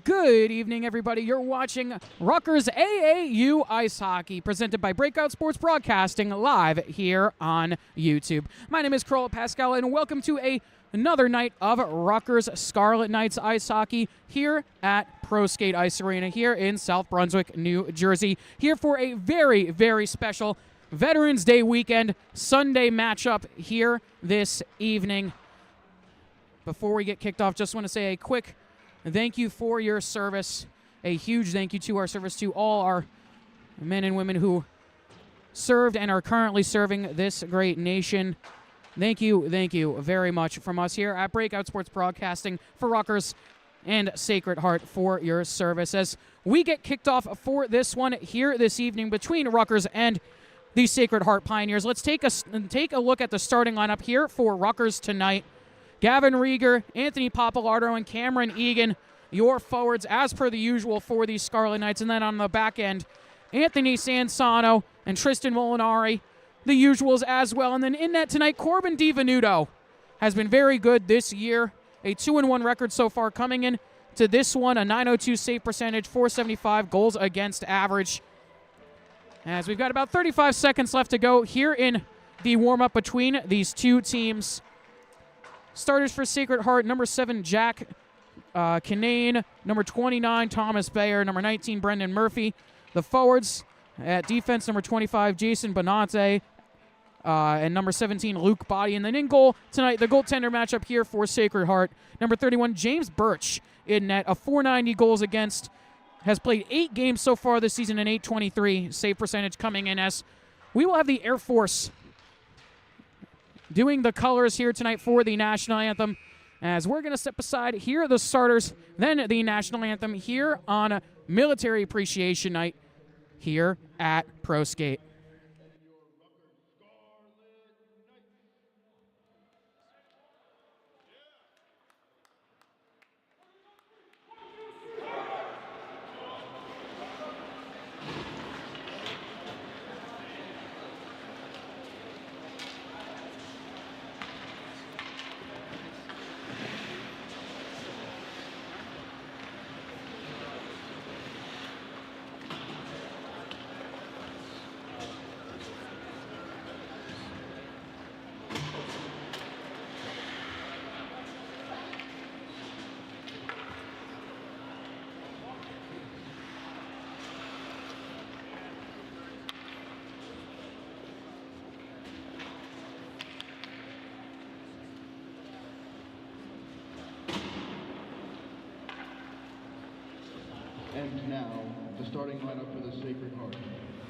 Good evening, everybody. You're watching Rutgers AAU Ice Hockey, presented by Breakout Sports Broadcasting, live here on YouTube. My name is Carl Pascal, and welcome to another night of Rutgers Scarlet Knights Ice Hockey here at ProSkate Ice Arena here in South Brunswick, New Jersey. Here for a very, very special Veterans Day weekend Sunday matchup here this evening. Before we get kicked off, just want to say a quick thank you for your service. A huge thank you to our service, to all our men and women who served and are currently serving this great nation. Thank you very much from us here at Breakout Sports Broadcasting for Rutgers and Sacred Heart for your service. As we get kicked off for this one here this evening between Rutgers and the Sacred Heart Pioneers, let's take a look at the starting lineup here for Rutgers tonight. Gavin Rieger, Anthony Papalardo, and Cameron Egan, your forwards, as per the usual for the Scarlet Knights. And then on the back end, Anthony Sansano and Tristan Molinari, the usuals as well. And then in net tonight, Corbin DiVenuto has been very good this year. A 2-1 record so far coming in to this one, a .902 save percentage, .475 goals against average. As we've got about 35 seconds left to go here in the warm-up between these two teams. Starters for Sacred Heart, number 7, Jack Kinane, number 29, Thomas Bayer, number 19, Brendan Murphy. The forwards at defense, number 25, Jason Bonante, and number 17, Luke Body. And then in goal tonight, the goaltender matchup here for Sacred Heart, number 31, James Birch in net, a .490 goals against, has played 8 games so far this season, and .823 save percentage coming in, as we will have the Air Force doing the colors here tonight for the national anthem. As we're going to step aside, here are the starters, then the national anthem here on Military Appreciation Night here at ProSkate. And now, the starting lineup for the Sacred Heart.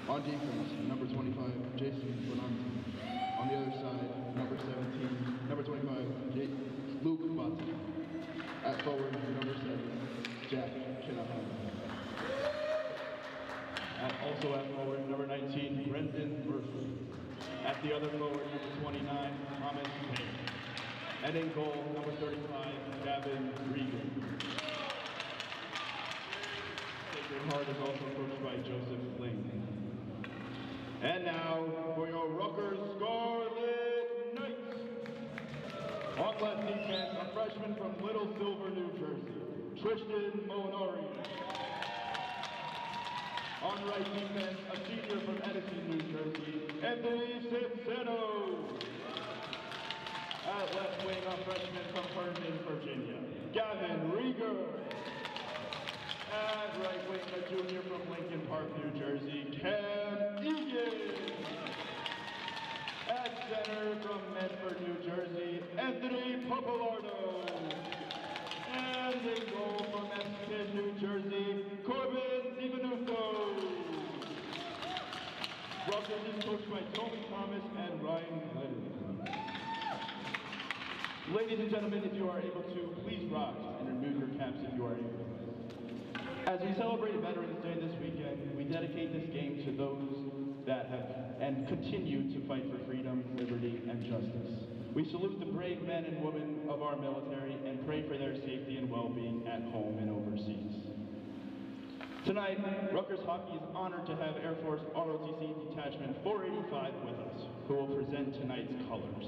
On defense, number 25, Jason Bonanti. On the other side, number 17, number 25, Luke Batti. At forward, number 7, Jack Kinahan. Also at forward, number 19, Brendan Murphy. At the other forward, number 29, Thomas Bayer. And in goal, number 35, Gavin Regan. Sacred Heart is also coached by Joseph Ling. And now, for your Rutgers Scarlet Knights. On left defense, a freshman from Little Silver, New Jersey, Tristan Molinari. On right defense, a senior from Edison, New Jersey, Anthony Sansano. At left wing, a freshman from Herndon, Virginia, Gavin Rieger. At right wing, a junior from Lincoln Park, New Jersey, Cam Egan. At center from Medford, New Jersey, Anthony Papalardo. And in goal from Essex, New Jersey, Corbin DiVenuto. Rutgers is coached by Tony Thomas and Ryan Glenn. Ladies and gentlemen, if you are able to, please rise and remove your caps if you are able. As we celebrate Veterans Day this weekend, we dedicate this game to those that have and continue to fight for freedom, liberty, and justice. We salute the brave men and women of our military and pray for their safety and well-being at home and overseas. Tonight, Rutgers Hockey is honored to have Air Force ROTC Detachment 485 with us, who will present tonight's colors.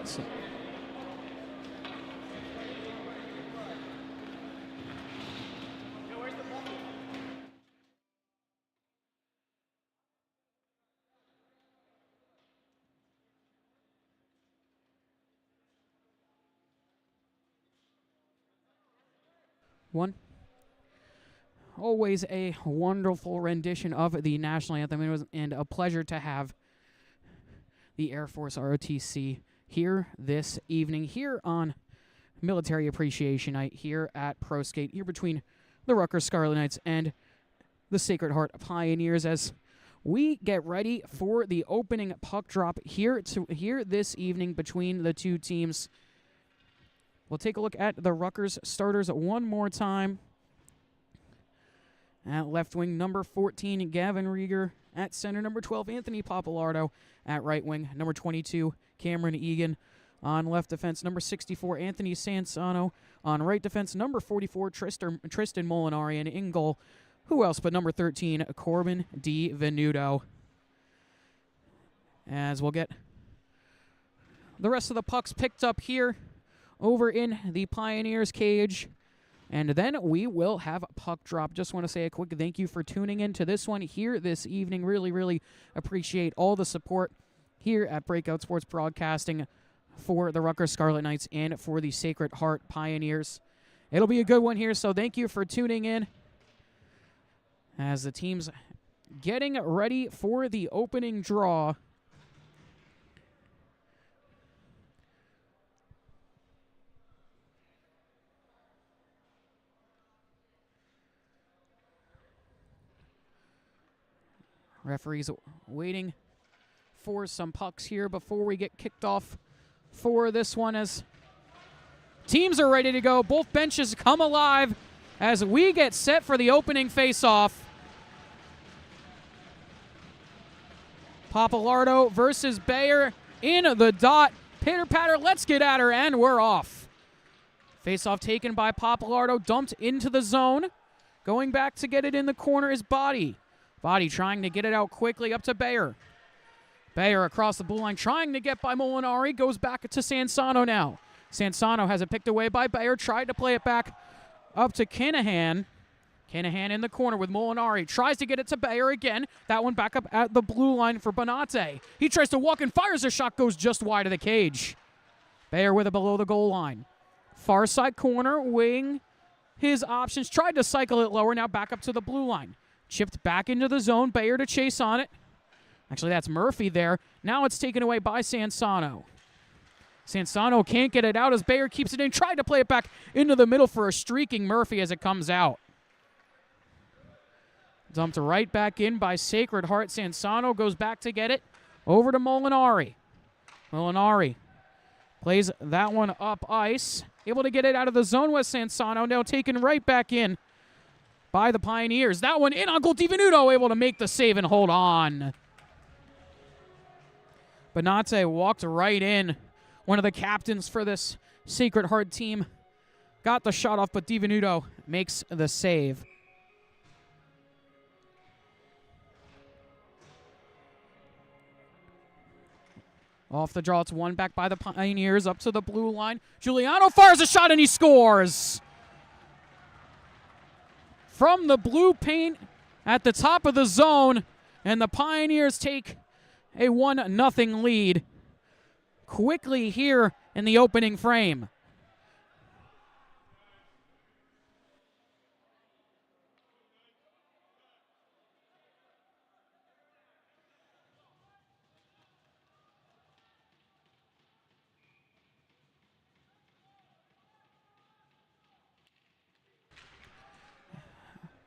that. 1. Always a wonderful rendition of the national anthem. It was a pleasure to have the Air Force ROTC here this evening, here on Military Appreciation Night, here at ProSkate, here between the Rutgers Scarlet Knights and the Sacred Heart Pioneers, as we get ready for the opening puck drop here this evening between the two teams. We'll take a look at the Rutgers starters one more time. At left wing, number 14, Gavin Rieger. At center, number 12, Anthony Papalardo. At right wing, number 22, Cameron Egan. On left defense, number 64, Anthony Sansano. On right defense, number 44, Tristan Molinari. And in goal, who else but number 13, Corbin DiVenuto. As we'll get the rest of the pucks picked up here over in the Pioneers cage, and then we will have a puck drop. Just want to say a quick thank you for tuning in to this one here this evening. Really appreciate all the support here at Breakout Sports Broadcasting for the Rutgers Scarlet Knights and for the Sacred Heart Pioneers. It'll be a good one here, so thank you for tuning in as the team's getting ready for the opening draw. Referees waiting for some pucks here before we get kicked off for this one, as teams are ready to go. Both benches come alive as we get set for the opening face-off. Papalardo versus Bayer in the dot. Pitter-patter, let's get at her, and we're off. Face-off taken by Papalardo, dumped into the zone. Going back to get it in the corner is Body. Body trying to get it out quickly up to Bayer. Bayer across the blue line trying to get by Molinari. Goes back to Sansano now. Sansano has it picked away by Bayer. Tried to play it back up to Kinahan. Kinahan in the corner with Molinari. Tries to get it to Bayer again. That one back up at the blue line for Bonate. He tries to walk and fires a shot. Goes just wide of the cage. Bayer with it below the goal line. Far side corner. Wing his options. Tried to cycle it lower. Now back up to the blue line. Chipped back into the zone. Bayer to chase on it. Actually, that's Murphy there. Now it's taken away by Sansano. Sansano can't get it out as Bayer keeps it in. Tried to play it back into the middle for a streaking Murphy as it comes out. Dumped right back in by Sacred Heart. Sansano goes back to get it. Over to Molinari. Molinari plays that one up ice. Able to get it out of the zone with Sansano. Now taken right back in by the Pioneers. That one in. Uncle DiVenuto able to make the save and hold on. Bonate walked right in. One of the captains for this Sacred Heart team got the shot off, but DiVenuto makes the save. Off the draw, it's one back by the Pioneers up to the blue line. Giuliano fires a shot and he scores. From the blue paint at the top of the zone, and the Pioneers take a 1-0 lead quickly here in the opening frame.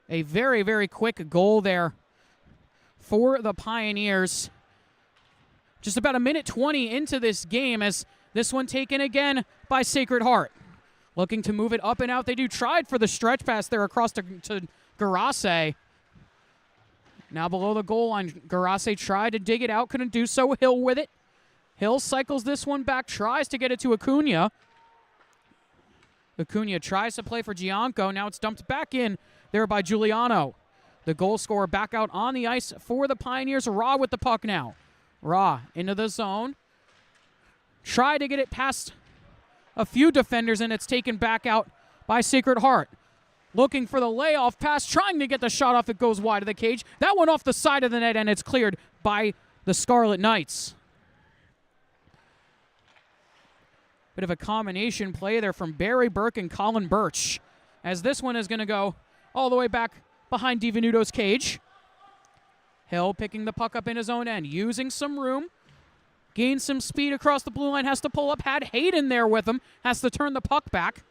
A very quick goal there for the Pioneers. Just about 1:20 into this game as this one taken again by Sacred Heart. Looking to move it up and out. They do. Tried for the stretch pass there across to Garase. Now below the goal line, Garase tried to dig it out. Couldn't do so. Hill with it. Hill cycles this one back. Tries to get it to Acuna. Acuna tries to play for Gianco. Now it's dumped back in there by Giuliano. The goal scorer back out on the ice for the Pioneers. Raw with the puck now. Raw into the zone. Try to get it past a few defenders, and it's taken back out by Sacred Heart. Looking for the layoff pass, trying to get the shot off. It goes wide of the cage. That one off the side of the net, and it's cleared by the Scarlet Knights. Bit of a combination play there from Barry Burke and Colin Birch, as this one is going to go all the way back behind DiVenuto's cage. Hill picking the puck up in his own end, using some room. Gains some speed across the blue line, has to pull up. Had Hayden there with him, has to turn the puck back.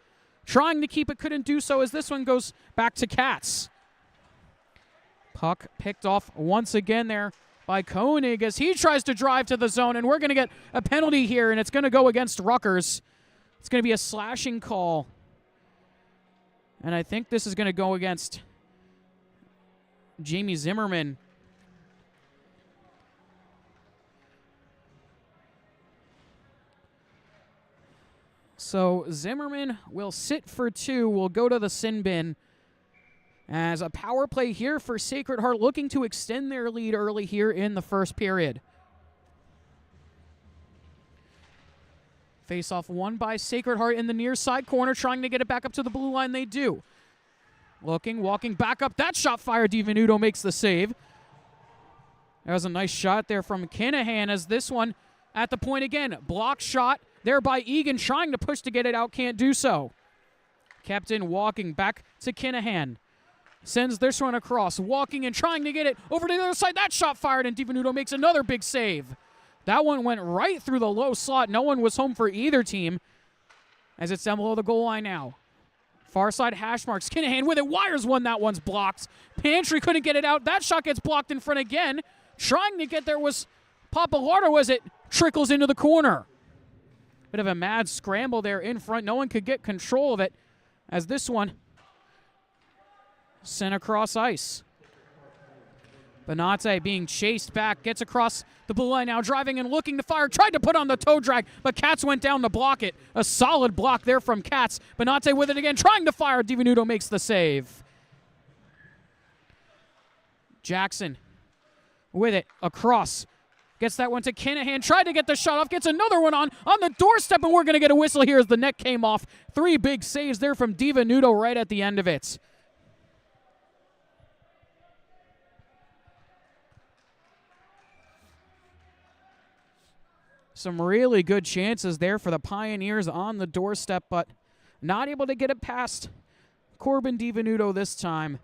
Trying to keep it, couldn't do so as this one goes back to Katz. Puck picked off once again there by Koenig as he tries to drive to the zone, and we're going to get a penalty here, and it's going to go against Rutgers. It's going to be a slashing call. And I think this is going to go against Jamie Zimmerman. So Zimmerman will sit for 2, will go to the sin bin as a power play here for Sacred Heart, looking to extend their lead early here in the first period. Face-off won by Sacred Heart in the near side corner, trying to get it back up to the blue line. They do. Looking, walking back up. That shot fired. DiVenuto makes the save. That was a nice shot there from Kinahan as this one at the point again. Block shot there by Egan, trying to push to get it out, can't do so. Kept in, walking back to Kinahan. Sends this one across, walking and trying to get it over to the other side. That shot fired, and DiVenuto makes another big save. That one went right through the low slot. No one was home for either team as it's down below the goal line now. Far side hash marks. Kinahan with it. Wires one. That one's blocked. Pantry couldn't get it out. That shot gets blocked in front again. Trying to get there was Papalardo as it trickles into the corner. Bit of a mad scramble there in front. No one could get control of it as this one sent across ice. Benate being chased back, gets across the blue line now, driving and looking to fire. Tried to put on the toe drag, but Katz went down to block it. A solid block there from Katz. Benate with it again, trying to fire. DiVenuto makes the save. Jackson with it across. Gets that one to Kinahan. Tried to get the shot off. Gets another one on the doorstep, and we're going to get a whistle here as the net came off. 3 big saves there from DiVenuto right at the end of it. Some really good chances there for the Pioneers on the doorstep, but not able to get it past Corbin DiVenuto this time.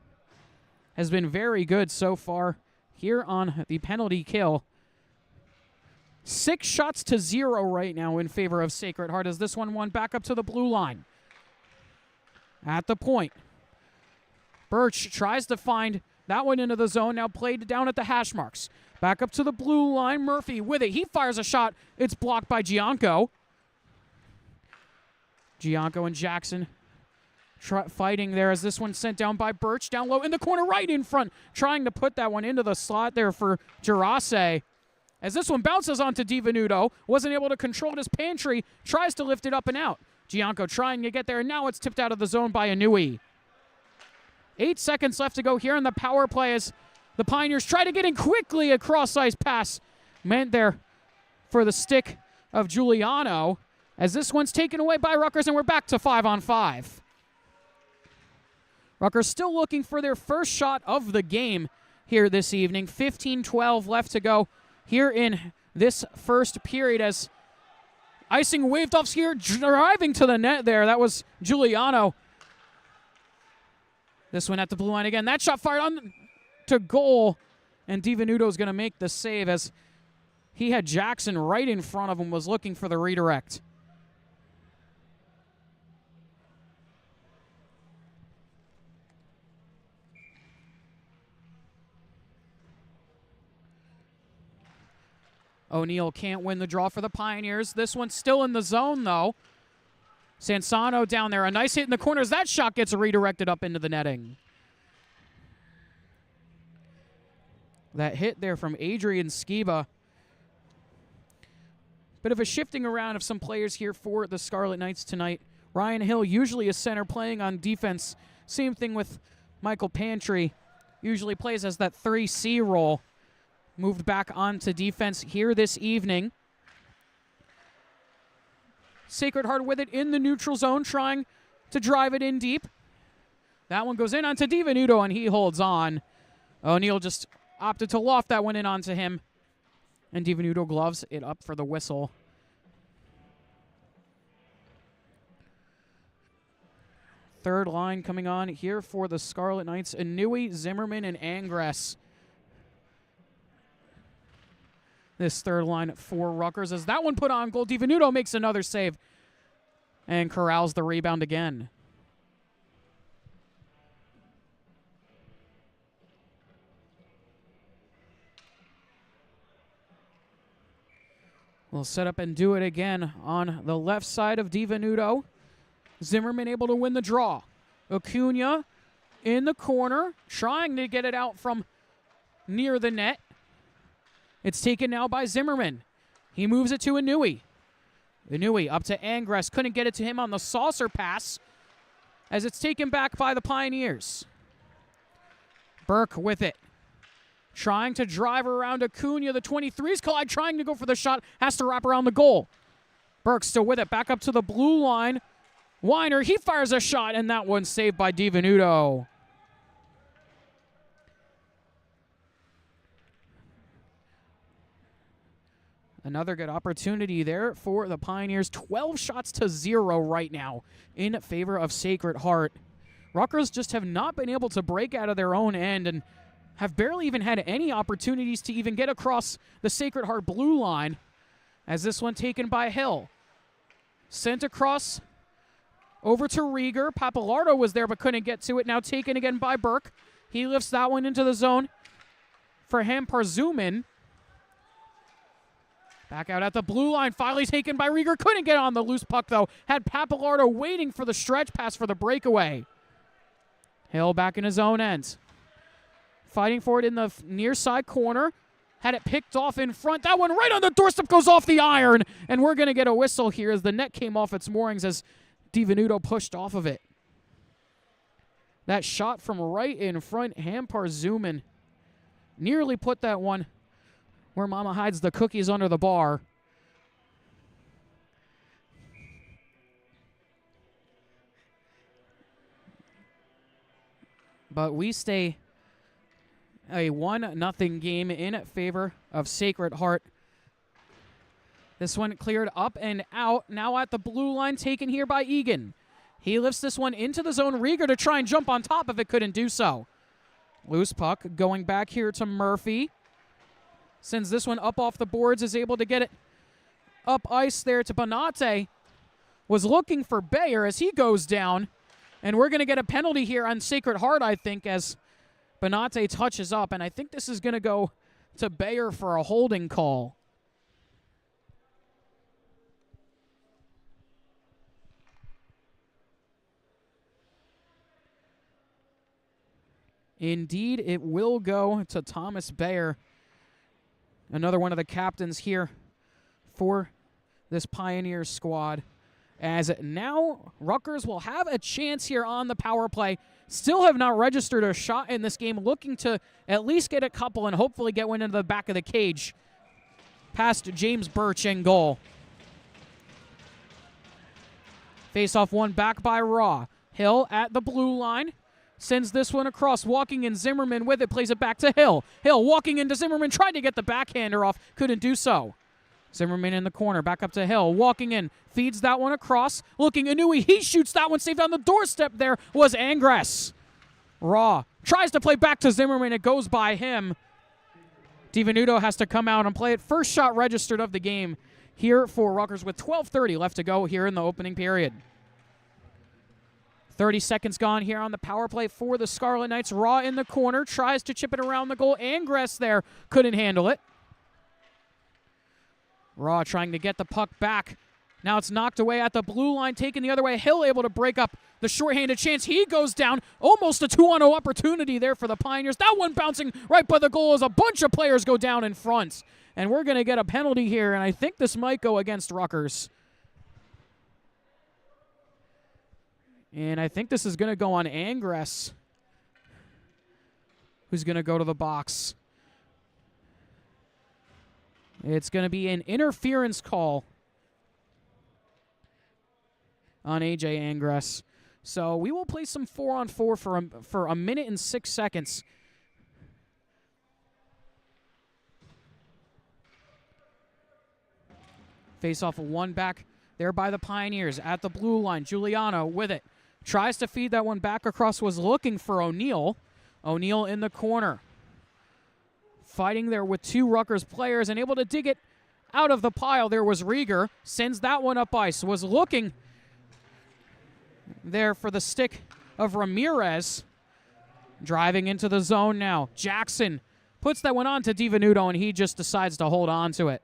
Has been very good so far here on the penalty kill. 6 shots to 0 right now in favor of Sacred Heart as this one won back up to the blue line. At the point, Birch tries to find that one into the zone, now played down at the hash marks. Back up to the blue line, Murphy with it. He fires a shot. It's blocked by Gianco. Gianco and Jackson fighting there as this one's sent down by Birch. Down low in the corner right in front. Trying to put that one into the slot there for Gerase. As this one bounces onto DiVenuto. Wasn't able to control his pantry. Tries to lift it up and out. Gianco trying to get there, and now it's tipped out of the zone by Inui. 8 seconds left to go here in the power play as the Pioneers try to get in quickly. A cross-ice pass meant there for the stick of Giuliano as this one's taken away by Rutgers, and we're back to 5-on-5. Rutgers still looking for their first shot of the game here this evening. 15-12 left to go here in this first period as icing waved off here, driving to the net there. That was Giuliano. This one at the blue line again. That shot fired on to goal, and DiVenuto's going to make the save as he had Jackson right in front of him, was looking for the redirect. O'Neal can't win the draw for the Pioneers. This one's still in the zone, though. Sansano down there. A nice hit in the corners. That shot gets redirected up into the netting. That hit there from Adrian Skiba. Bit of a shifting around of some players here for the Scarlet Knights tonight. Ryan Hill, usually a center, playing on defense. Same thing with Michael Pantry. Usually plays as that 3C role. Moved back onto defense here this evening. Sacred Heart with it in the neutral zone, trying to drive it in deep. That one goes in onto DiVenuto, and he holds on. O'Neal just opted to loft that one in onto him. And DiVenuto gloves it up for the whistle. Third line coming on here for the Scarlet Knights. Inouye, Zimmerman, and Angress. This third line for Rutgers as that one put on goal. DiVenuto makes another save and corrals the rebound again. We'll set up and do it again on the left side of DiVenuto. Zimmerman able to win the draw. Acuna in the corner, trying to get it out from near the net. It's taken now by Zimmerman. He moves it to Inouye. Inouye up to Angress. Couldn't get it to him on the saucer pass as it's taken back by the Pioneers. Burke with it. Trying to drive around Acuna. The 23's collide, trying to go for the shot. Has to wrap around the goal. Burke still with it. Back up to the blue line. Weiner, he fires a shot, and that one's saved by DiVenuto. Another good opportunity there for the Pioneers. 12 shots to 0 right now in favor of Sacred Heart. Rutgers just have not been able to break out of their own end and have barely even had any opportunities to even get across the Sacred Heart blue line, as this one taken by Hill. Sent across over to Rieger. Papalardo was there but couldn't get to it. Now taken again by Burke. He lifts that one into the zone for Hamparzuman. Back out at the blue line. Finally taken by Rieger. Couldn't get on the loose puck, though. Had Papalardo waiting for the stretch pass for the breakaway. Hill back in his own end. Fighting for it in the near side corner. Had it picked off in front. That one right on the doorstep goes off the iron. And we're going to get a whistle here as the net came off its moorings as DiVenuto pushed off of it. That shot from right in front, Hamparzuman nearly put that one where Mama hides the cookies under the bar. But we stay a 1-0 game in favor of Sacred Heart. This one cleared up and out. Now at the blue line, taken here by Egan. He lifts this one into the zone. Rieger to try and jump on top of it, couldn't do so. Loose puck going back here to Murphy. Sends this one up off the boards, is able to get it up ice there to Bonate. Was looking for Bayer as he goes down. And we're going to get a penalty here on Sacred Heart, I think, as Bonate touches up. And I think this is going to go to Bayer for a holding call. Indeed, it will go to Thomas Bayer. Another one of the captains here for this Pioneers squad. As now Rutgers will have a chance here on the power play. Still have not registered a shot in this game. Looking to at least get a couple and hopefully get one into the back of the cage. Past James Birch in goal. Face off one back by Raw. Hill at the blue line. Sends this one across, walking in Zimmerman with it, plays it back to Hill. Hill walking into Zimmerman, tried to get the backhander off, couldn't do so. Zimmerman in the corner, back up to Hill, walking in, feeds that one across, looking Inouye, he shoots that one, saved on the doorstep there was Angress. Raw tries to play back to Zimmerman, it goes by him. DiVenuto has to come out and play it. First shot registered of the game here for Rutgers with 12:30 left to go here in the opening period. 30 seconds gone here on the power play for the Scarlet Knights. Raw in the corner, tries to chip it around the goal. Angress there, couldn't handle it. Raw trying to get the puck back. Now it's knocked away at the blue line, taken the other way. Hill able to break up the shorthanded chance. He goes down. Almost a 2-on-0 opportunity there for the Pioneers. That one bouncing right by the goal as a bunch of players go down in front. And we're going to get a penalty here, and I think this might go against Rutgers. And I think this is going to go on Angress, who's going to go to the box. It's going to be an interference call. on AJ Angress. So we will play some 4-on-4 for a minute and 6 seconds. Face off one back there by the Pioneers at the blue line. Giuliano with it. Tries to feed that one back across, was looking for O'Neal. O'Neal in the corner. Fighting there with 2 Rutgers players and able to dig it out of the pile. There was Rieger. Sends that one up ice. Was looking there for the stick of Ramirez. Driving into the zone now. Jackson puts that one on to DiVenuto, and he just decides to hold on to it.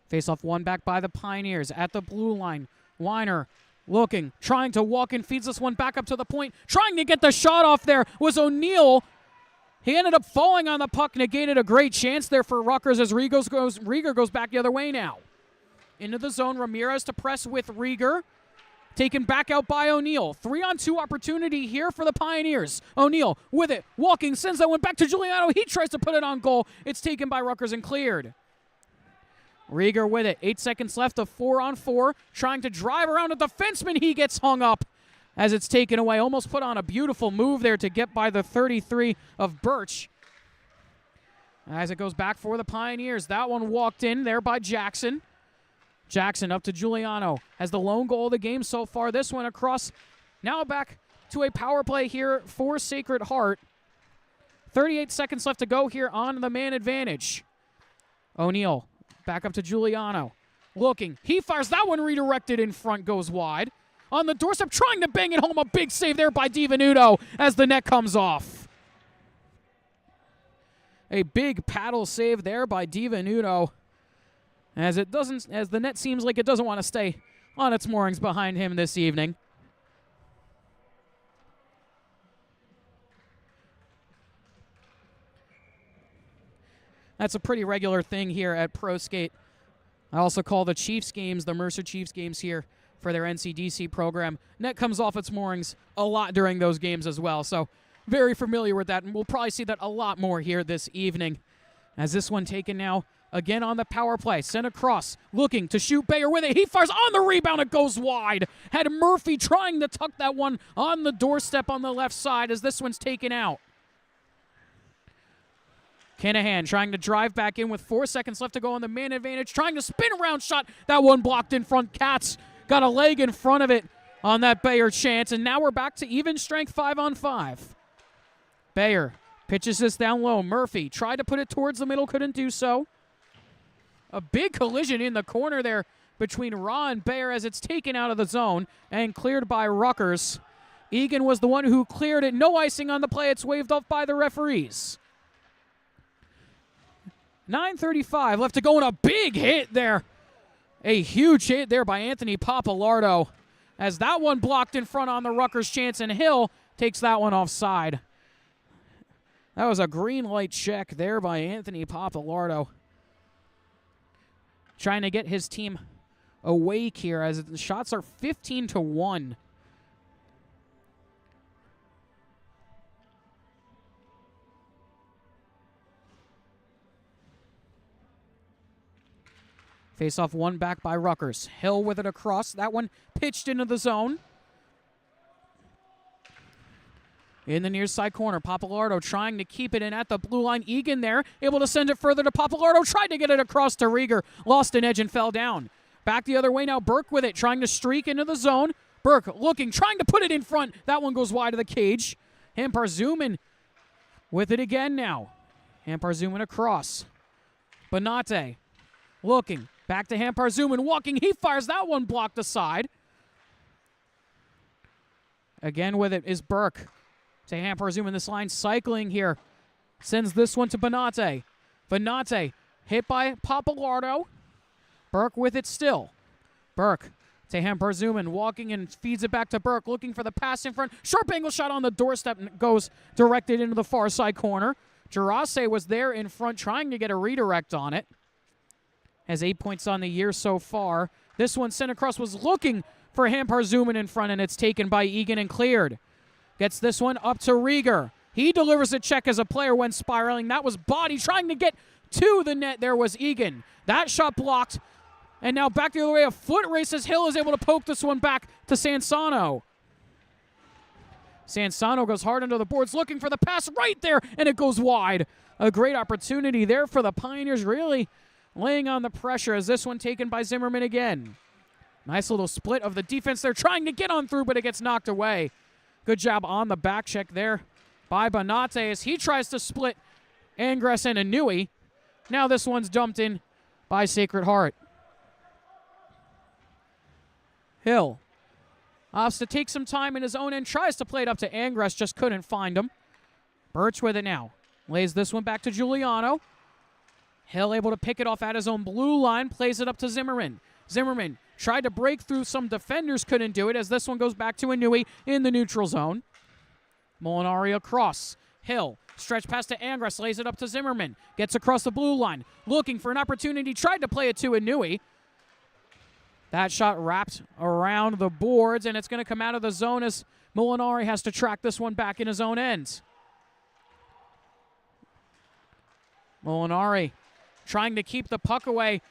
Face off one back by the Pioneers at the blue line. Weiner looking, trying to walk in, feeds this one back up to the point. Trying to get the shot off there was O'Neal. He ended up falling on the puck, negated a great chance there for Rutgers as Rieger goes back the other way now. Into the zone, Ramirez to press with Rieger. Taken back out by O'Neal. 3-on-2 opportunity here for the Pioneers. O'Neal with it, walking, sends that one back to Giuliano. He tries to put it on goal. It's taken by Rutgers and cleared. Rieger with it. 8 seconds left of 4-on-4. Trying to drive around a defenseman. He gets hung up as it's taken away. Almost put on a beautiful move there to get by the 33 of Birch. As it goes back for the Pioneers. That one walked in there by Jackson. Jackson up to Giuliano. Has the lone goal of the game so far. This one across. Now back to a power play here for Sacred Heart. 38 seconds left to go here on the man advantage. O'Neal. Back up to Giuliano. Looking. He fires that one, redirected in front, goes wide. On the doorstep, trying to bang it home. A big save there by DiVenuto as the net comes off. A big paddle save there by DiVenuto as the net seems like it doesn't want to stay on its moorings behind him this evening. That's a pretty regular thing here at ProSkate. I also call the Chiefs games, the Mercer Chiefs games here for their NCDC program. Net comes off its moorings a lot during those games as well, so very familiar with that, and we'll probably see that a lot more here this evening. As this one taken now, again on the power play, sent across, looking to shoot Bayer with it. He fires on the rebound, it goes wide. Had Murphy trying to tuck that one on the doorstep on the left side as this one's taken out. Kinahan trying to drive back in with 4 seconds left to go on the man advantage. Trying to spin around shot. That one blocked in front. Katz got a leg in front of it on that Bayer chance. And now we're back to even strength 5-on-5. Bayer pitches this down low. Murphy tried to put it towards the middle. Couldn't do so. A big collision in the corner there between Ra and Bayer as it's taken out of the zone and cleared by Rutgers. Egan was the one who cleared it. No icing on the play. It's waved off by the referees. 9:35 left to go, and a big hit there. A huge hit there by Anthony Papalardo as that one blocked in front on the Rutgers chance, and Hill takes that one offside. That was a green light check there by Anthony Papalardo. Trying to get his team awake here as the shots are 15-1. Face off one back by Rutgers. Hill with it across. That one pitched into the zone. In the near side corner, Papalardo trying to keep it in at the blue line. Egan there, able to send it further to Papalardo. Tried to get it across to Rieger. Lost an edge and fell down. Back the other way now. Burke with it, trying to streak into the zone. Burke looking, trying to put it in front. That one goes wide of the cage. Hamparzuman with it again now. Hamparzuman across. Bonate looking. Back to Hamparzuman, walking. He fires that one, blocked aside. Again with it is Burke. To Hamparzuman, this line cycling here. Sends this one to Bonate. Bonate hit by Papalardo. Burke with it still. Burke to Hamparzuman, walking and feeds it back to Burke, looking for the pass in front. Sharp angle shot on the doorstep and goes directed into the far side corner. Gerase was there in front trying to get a redirect on it. Has 8 points on the year so far. This one sent across, was looking for Hampar-Zuman in front, and it's taken by Egan and cleared. Gets this one up to Rieger. He delivers a check as a player when spiraling. That was Body trying to get to the net. There was Egan. That shot blocked. And now back the other way. A foot race as Hill is able to poke this one back to Sansano. Sansano goes hard under the boards looking for the pass right there, and it goes wide. A great opportunity there for the Pioneers, really laying on the pressure as this one taken by Zimmerman again. Nice little split of the defense. They're trying to get on through, but it gets knocked away. Good job on the back check there by Bonate as he tries to split Angres and Inui. Now this one's dumped in by Sacred Heart. Hill opts to take some time in his own end, tries to play it up to Angres, just couldn't find him. Birch with it now. Lays this one back to Giuliano. Hill able to pick it off at his own blue line, plays it up to Zimmerman. Zimmerman tried to break through some defenders, couldn't do it as this one goes back to Inui in the neutral zone. Molinari across. Hill stretch pass to Angres, lays it up to Zimmerman. Gets across the blue line, looking for an opportunity, tried to play it to Inui. That shot wrapped around the boards, and it's going to come out of the zone as Molinari has to track this one back in his own end. Molinari trying to keep the puck away.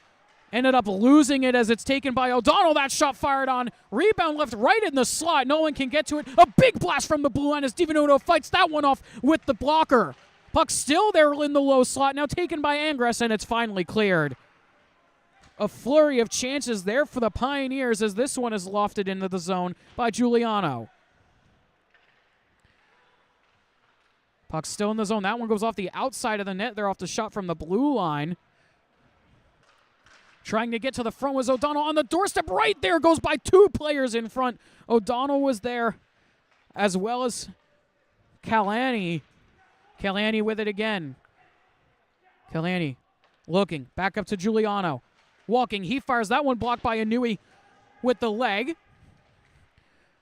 Ended up losing it as it's taken by O'Donnell. That shot fired on. Rebound left right in the slot. No one can get to it. A big blast from the blue line as DiVenuto fights that one off with the blocker. Puck still there in the low slot. Now taken by Angres, and it's finally cleared. A flurry of chances there for the Pioneers as this one is lofted into the zone by Giuliano. Puck still in the zone. That one goes off the outside of the net. They're off the shot from the blue line. Trying to get to the front was O'Donnell on the doorstep. Right there, goes by two players in front. O'Donnell was there as well as Kalani. Kalani with it again. Kalani looking back up to Giuliano. Walking, he fires that one, blocked by Inui with the leg.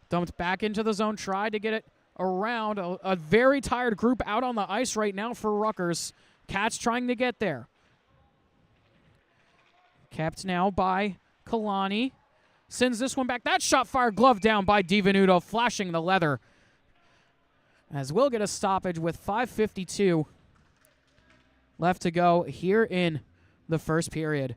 Dumped back into the zone, tried to get it around. A very tired group out on the ice right now for Rutgers. Cats trying to get there. Kept now by Kalani. Sends this one back. That shot fired, glove down by DiVenuto, flashing the leather. As we'll get a stoppage with 5:52 left to go here in the first period.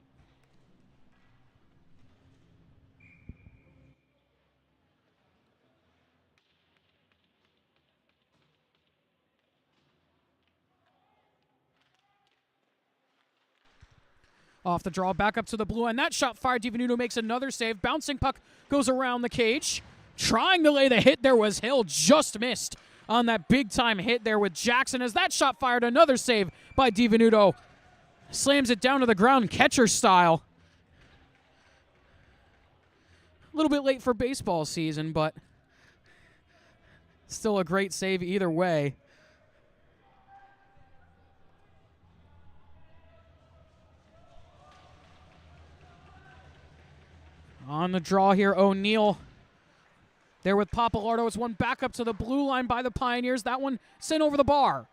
Off the draw, back up to the blue, and that shot fired. DiVenuto makes another save. Bouncing puck goes around the cage. Trying to lay the hit there was Hill. Just missed on that big-time hit there with Jackson. As that shot fired, another save by DiVenuto. Slams it down to the ground, catcher style. A little bit late for baseball season, but still a great save either way. On the draw here, O'Neal there with Papalardo. It's one back up to the blue line by the Pioneers. That one sent over the bar.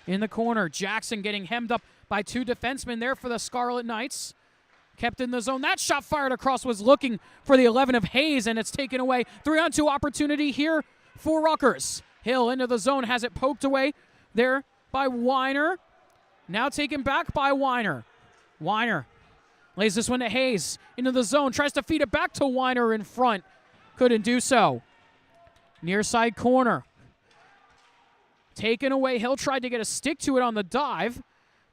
In the corner, Jackson getting hemmed up by two defensemen there for the Scarlet Knights. Kept in the zone. That shot fired across was looking for the 11 of Hayes, and it's taken away. 3-on-2 opportunity here for Rutgers. Hill into the zone, has it poked away there by Weiner. Now taken back by Weiner. Weiner lays this one to Hayes into the zone. Tries to feed it back to Weiner in front. Couldn't do so. Near side corner. Taken away. Hill tried to get a stick to it on the dive.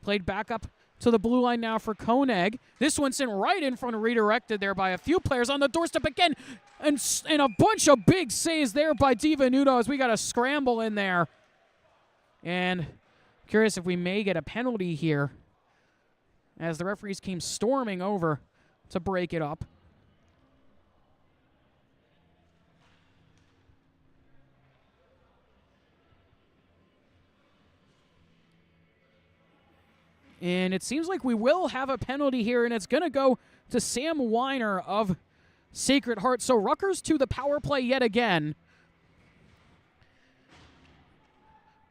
Played back up to the blue line now for Koenig. This one sent right in front, redirected there by a few players on the doorstep again. And a bunch of big saves there by DiVenuto as we got a scramble in there. And curious if we may get a penalty here, as the referees came storming over to break it up. And it seems like we will have a penalty here, and it's going to go to Sam Weiner of Sacred Heart. So Rutgers to the power play yet again.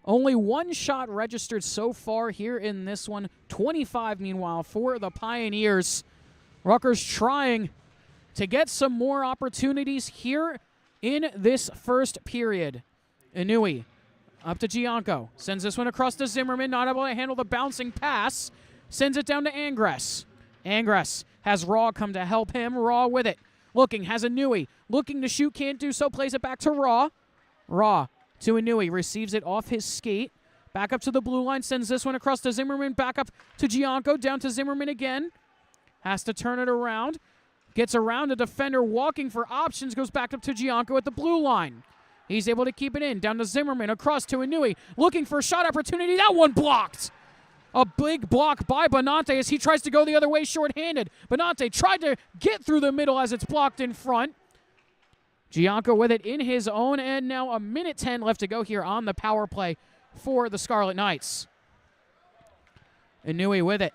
Only one shot registered so far here in this one. 25, meanwhile, for the Pioneers. Rutgers trying to get some more opportunities here in this first period. Inui up to Gianco. Sends this one across to Zimmerman. Not able to handle the bouncing pass. Sends it down to Angress. Angress has Raw come to help him. Raw with it. Looking, has Inui. Looking to shoot, can't do so. Plays it back to Raw. Raw to Inui. Receives it off his skate. Back up to the blue line. Sends this one across to Zimmerman. Back up to Gianco. Down to Zimmerman again. Has to turn it around. Gets around a defender walking for options. Goes back up to Gianco at the blue line. He's able to keep it in. Down to Zimmerman. Across to Inui. Looking for a shot opportunity. That one blocked. A big block by Bonante as he tries to go the other way shorthanded. Bonante tried to get through the middle as it's blocked in front. Gianco with it in his own end. Now a minute 10 left to go here on the power play for the Scarlet Knights. Inui with it.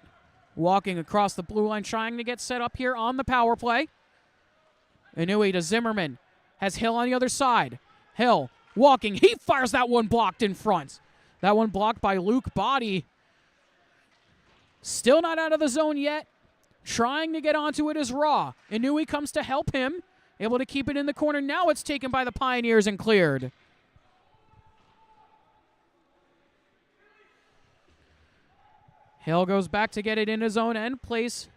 Walking across the blue line, trying to get set up here on the power play. Inui to Zimmerman. Has Hill on the other side. Hill walking. He fires that one blocked in front. That one blocked by Luke Body. Still not out of the zone yet. Trying to get onto it is Raw. Inui comes to help him. Able to keep it in the corner. Now it's taken by the Pioneers and cleared. Hill goes back to get it in his own end. Plays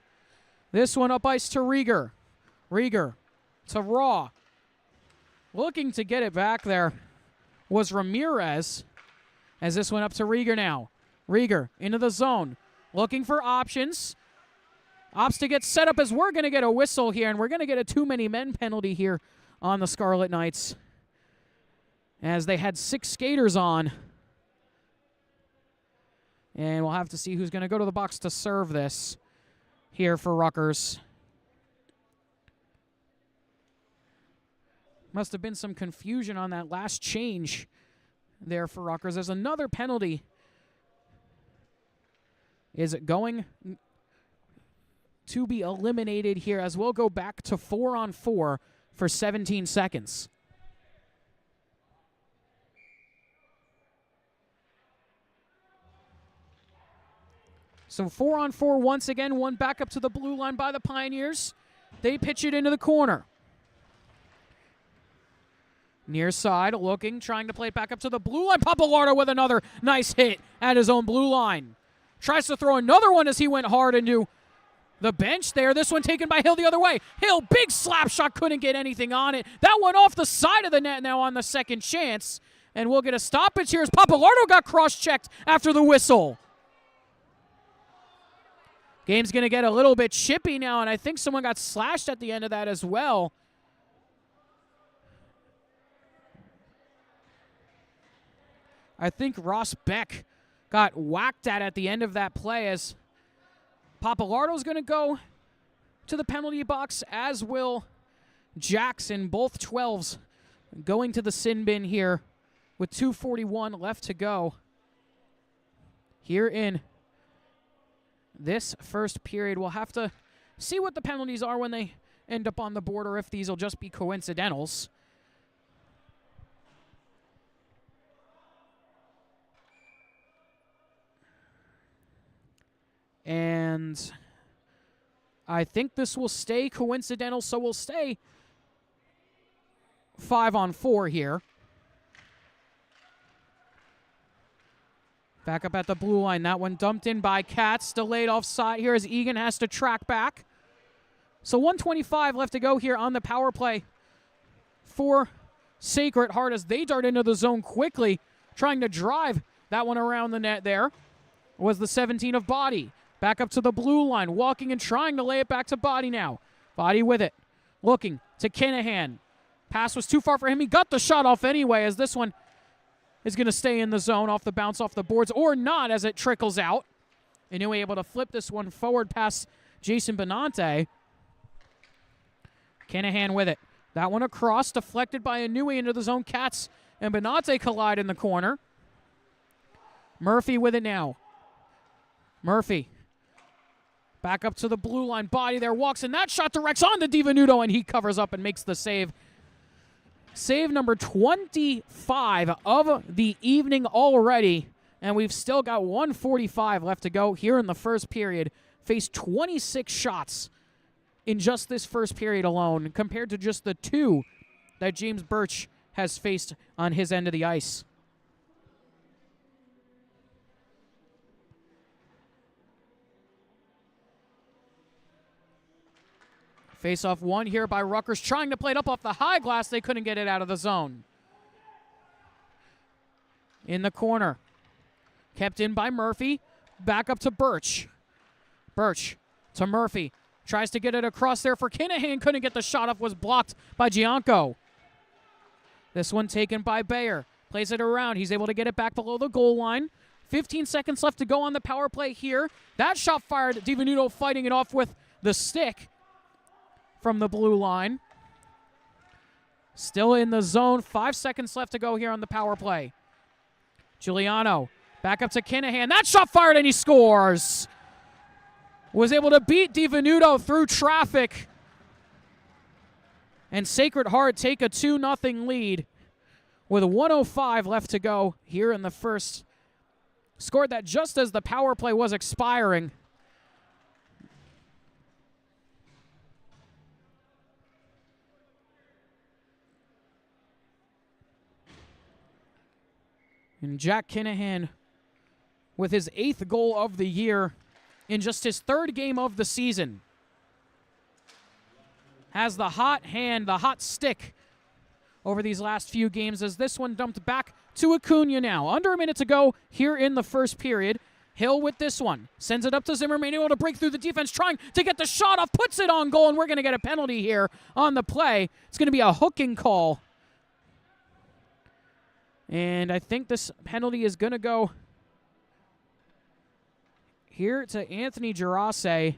this one up ice to Rieger. Rieger to Raw. Looking to get it back there was Ramirez. As this went up to Rieger now. Rieger into the zone. Looking for options. Opts to get set up as we're going to get a whistle here, and we're going to get a too many men penalty here on the Scarlet Knights. As they had 6 skaters on. And we'll have to see who's going to go to the box to serve this here for Rutgers. Must have been some confusion on that last change there for Rutgers. There's another penalty. Is it going to be eliminated here as we'll go back to 4-on-4 for 17 seconds. So 4-on-4 once again, one back up to the blue line by the Pioneers. They pitch it into the corner. Near side, looking, trying to play it back up to the blue line. Papalardo with another nice hit at his own blue line. Tries to throw another one as he went hard into the bench there. This one taken by Hill the other way. Hill, big slap shot, couldn't get anything on it. That one off the side of the net now on the second chance. And we'll get a stoppage here as Papalardo got cross-checked after the whistle. Game's going to get a little bit chippy now, and I think someone got slashed at the end of that as well. I think Ross Beck got whacked at the end of that play as Papalardo's going to go to the penalty box, as will Jackson, both 12s going to the sin bin here with 2:41 left to go here in this first period. We'll have to see what the penalties are when they end up on the board, or if these will just be coincidentals. And I think this will stay coincidental, so we'll stay 5-on-4 here. Back up at the blue line. That one dumped in by Katz. Delayed offside here as Egan has to track back. So 1:25 left to go here on the power play for Sacred Heart as they dart into the zone quickly, trying to drive that one around the net there. Was the 17 of Body. Back up to the blue line, walking and trying to lay it back to Body now. Body with it. Looking to Kinahan. Pass was too far for him. He got the shot off anyway, as this one is going to stay in the zone off the bounce off the boards, or not as it trickles out. Inui able to flip this one forward past Jason Benante. Kinahan with it. That one across, deflected by Inui into the zone. Katz and Benante collide in the corner. Murphy with it now. Murphy. Back up to the blue line. Body there, walks, and that shot directs on to DiVenuto, and he covers up and makes the save. Save number 25 of the evening already, and we've still got 1:45 left to go here in the first period. Faced 26 shots in just this first period alone compared to just the 2 that James Birch has faced on his end of the ice. Face-off 1 here by Rutgers, trying to play it up off the high glass. They couldn't get it out of the zone. In the corner. Kept in by Murphy. Back up to Birch. Birch to Murphy. Tries to get it across there for Kinahan. Couldn't get the shot off. Was blocked by Gianco. This one taken by Bayer. Plays it around. He's able to get it back below the goal line. 15 seconds left to go on the power play here. That shot fired. DiVenuto fighting it off with the stick from the blue line. Still in the zone. 5 seconds left to go here on the power play. Giuliano back up to Kinahan. That shot fired and he scores. Was able to beat DiVenuto through traffic. And Sacred Heart take a 2-0 lead with 1:05 left to go here in the first. Scored that just as the power play was expiring. And Jack Kinahan with his 8th goal of the year in just his 3rd game of the season. Has the hot hand, the hot stick over these last few games as this one dumped back to Acuna now. Under a minute to go here in the first period. Hill with this one. Sends it up to Zimmerman, able to break through the defense, trying to get the shot off, puts it on goal, and we're going to get a penalty here on the play. It's going to be a hooking call. And I think this penalty is going to go here to Anthony Girassi.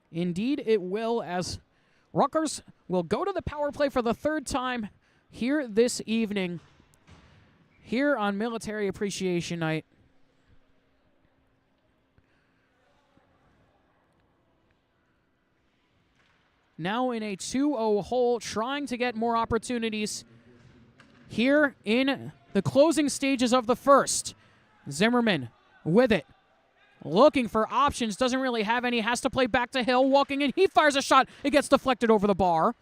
Indeed, it will, as Rutgers will go to the power play for the 3rd time here this evening, here on Military Appreciation Night. Now in a 2-0 hole, trying to get more opportunities here in the closing stages of the first. Zimmerman with it. Looking for options. Doesn't really have any. Has to play back to Hill. Walking in. He fires a shot. It gets deflected over the bar.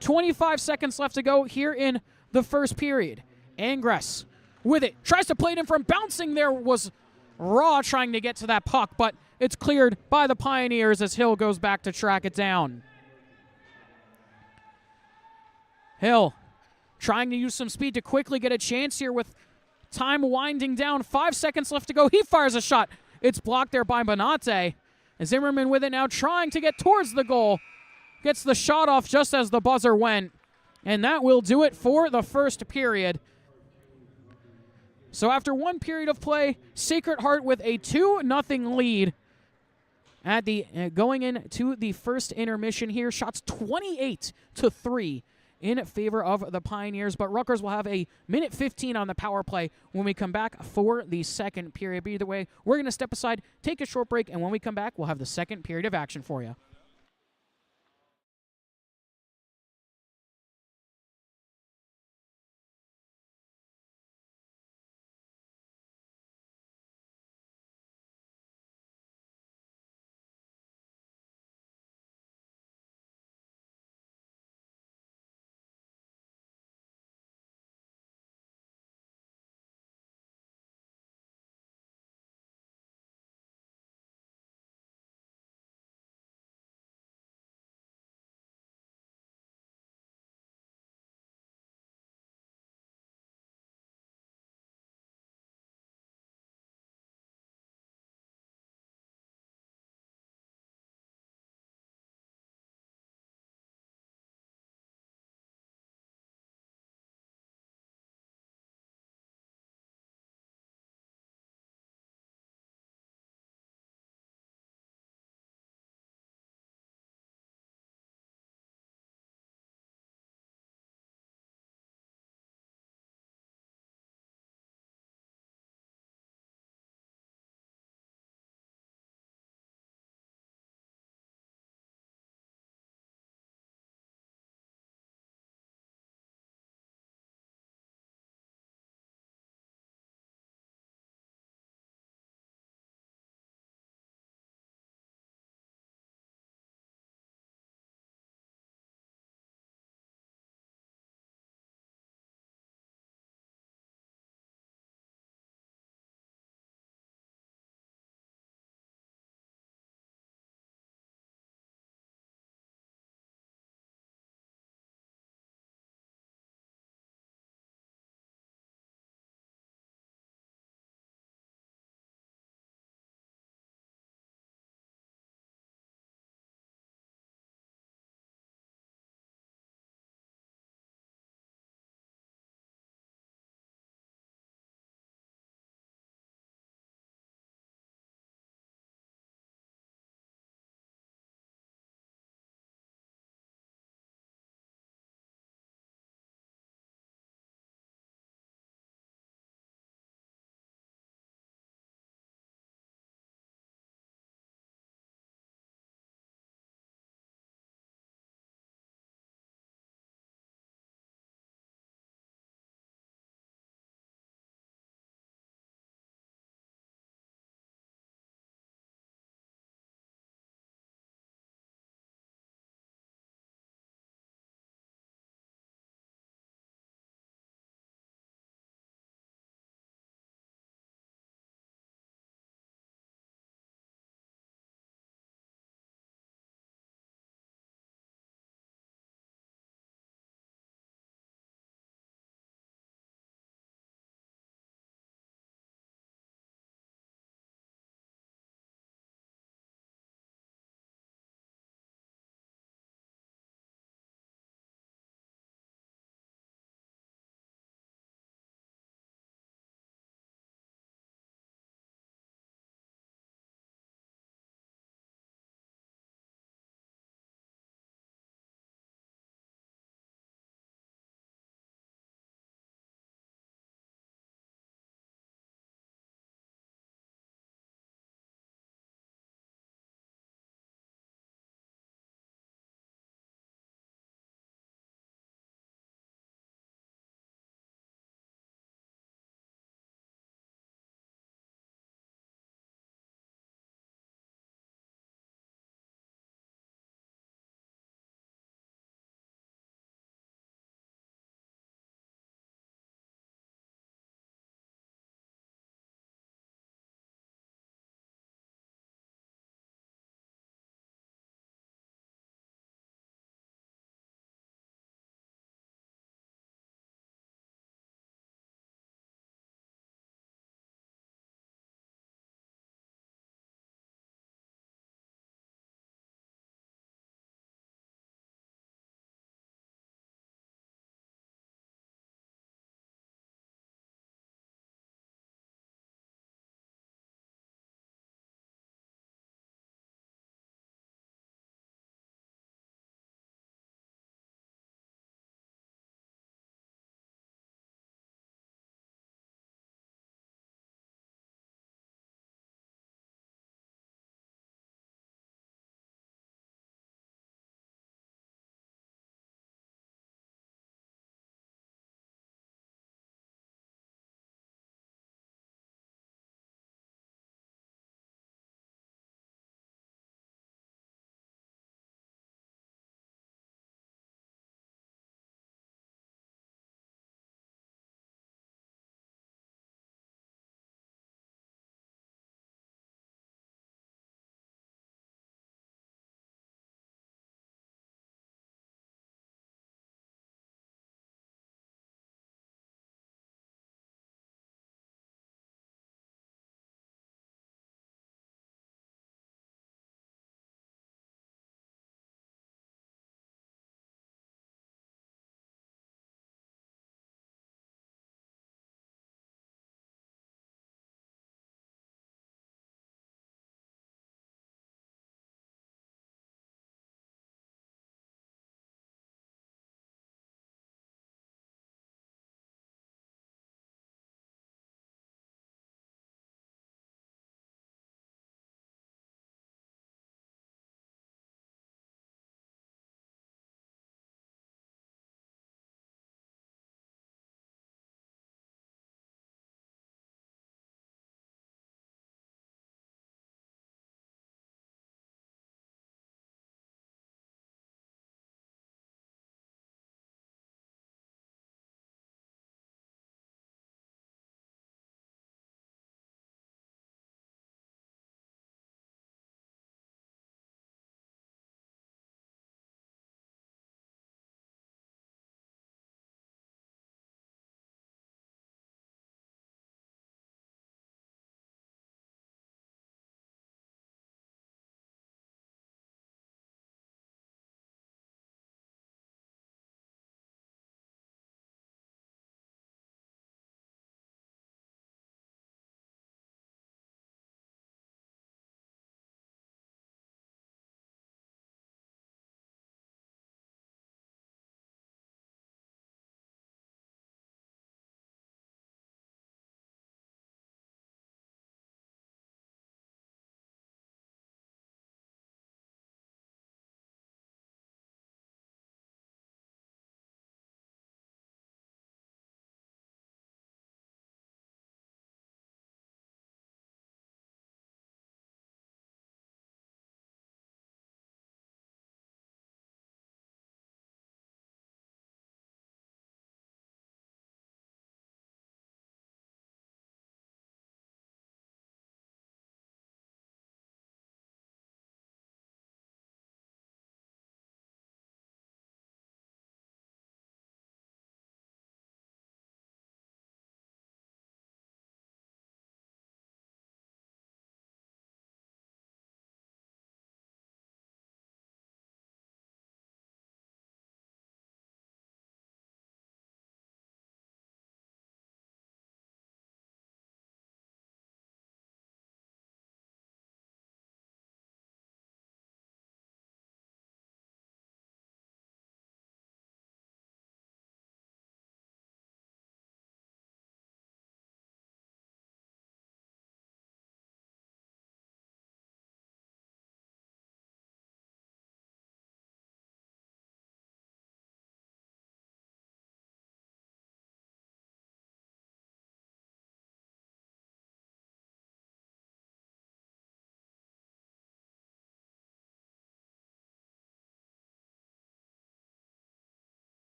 25 seconds left to go here in the first period. Angress with it. Tries to play it in from bouncing there. Was Raw trying to get to that puck, but it's cleared by the Pioneers as Hill goes back to track it down. Hill trying to use some speed to quickly get a chance here with time winding down. 5 seconds left to go. He fires a shot. It's blocked there by Bonate. And Zimmerman with it now, trying to get towards the goal. Gets the shot off just as the buzzer went. And that will do it for the first period. So after 1 period of play, Sacred Heart with a 2-0 lead at the going into the first intermission here. Shots 28-3 in favor of the Pioneers, but Rutgers will have a minute 15 on the power play when we come back for the second period. But either way, we're going to step aside, take a short break, and when we come back, we'll have the second period of action for you.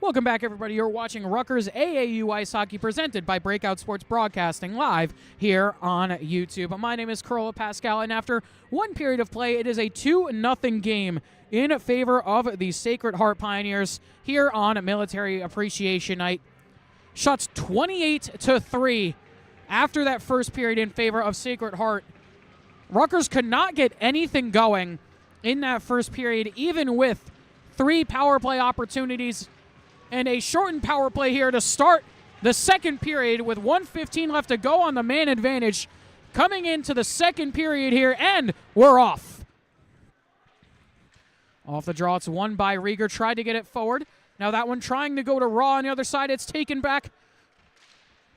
Welcome back, everybody. You're watching Rutgers AAU Ice Hockey presented by Breakout Sports Broadcasting live here on YouTube. My name is Carola Pascal, and after one period of play, it is a 2-0 game in favor of the Sacred Heart Pioneers here on Military Appreciation Night. Shots 28-3 after that first period in favor of Sacred Heart. Rutgers could not get anything going in that first period, even with 3 power play opportunities and a shortened power play here to start the second period with 1:15 left to go on the man advantage. Coming into the second period here, and we're off. Off the draw, it's won by Rieger. Tried to get it forward. Now that one trying to go to Raw on the other side. It's taken back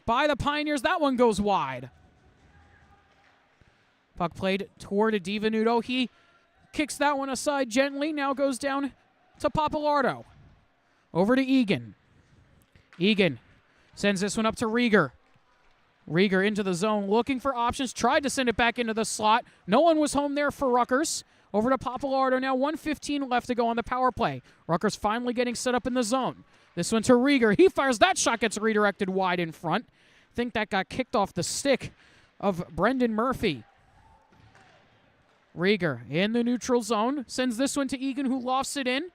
by the Pioneers. That one goes wide. Puck played toward DiVenuto. He kicks that one aside gently. Now goes down to Papalardo. Over to Egan. Egan sends this one up to Rieger. Rieger into the zone, looking for options. Tried to send it back into the slot. No one was home there for Rutgers. Over to Papalardo. Now 1:15 left to go on the power play. Rutgers finally getting set up in the zone. This one to Rieger. He fires that shot, gets redirected wide in front. I think that got kicked off the stick of Brendan Murphy. Rieger in the neutral zone. Sends this one to Egan, who lofts it in.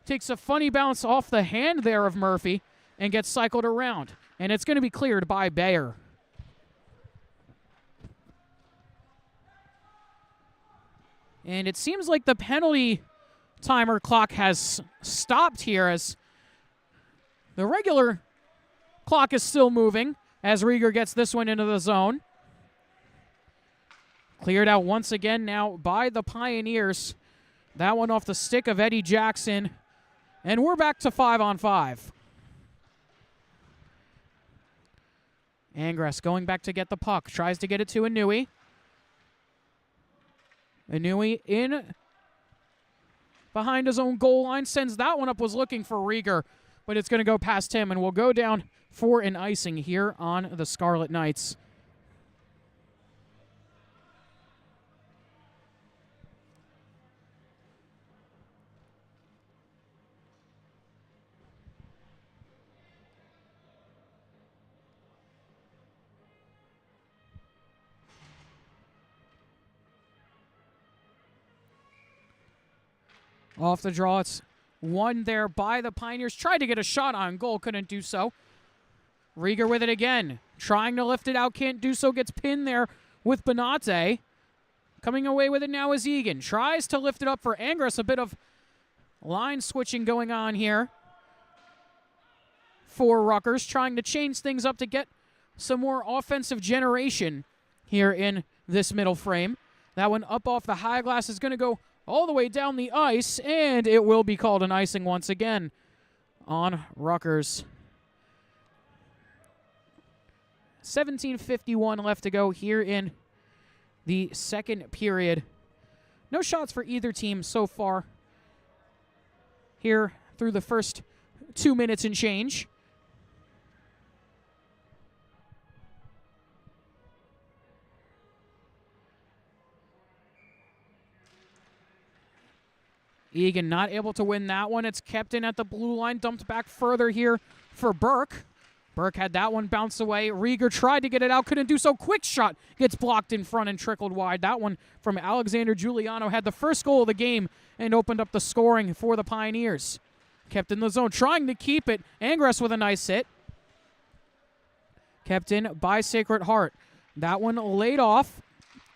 Takes a funny bounce off the hand there of Murphy and gets cycled around. And it's going to be cleared by Bayer. And it seems like the penalty timer clock has stopped here as the regular clock is still moving as Rieger gets this one into the zone. Cleared out once again now by the Pioneers. That one off the stick of Eddie Jackson. And we're back to 5-on-5. Angress going back to get the puck. Tries to get it to Inouye. Inouye in behind his own goal line. Sends that one up. Was looking for Rieger, but it's going to go past him. And we'll go down for an icing here on the Scarlet Knights. Off the draw, it's won there by the Pioneers. Tried to get a shot on goal, couldn't do so. Rieger with it again. Trying to lift it out, can't do so. Gets pinned there with Bonate. Coming away with it now is Egan. Tries to lift it up for Angress. A bit of line switching going on here for Rutgers. Trying to change things up to get some more offensive generation here in this middle frame. That one up off the high glass is going to go all the way down the ice, and it will be called an icing once again on Rutgers. 17:51 left to go here in the second period. No shots for either team so far here through the first 2 minutes and change. Egan not able to win that one. It's kept in at the blue line, dumped back further here for Burke. Burke had that one bounce away. Rieger tried to get it out, couldn't do so. Quick shot gets blocked in front and trickled wide. That one from Alexander Giuliano had the first goal of the game and opened up the scoring for the Pioneers. Kept in the zone, trying to keep it. Angress with a nice hit. Kept in by Sacred Heart. That one laid off.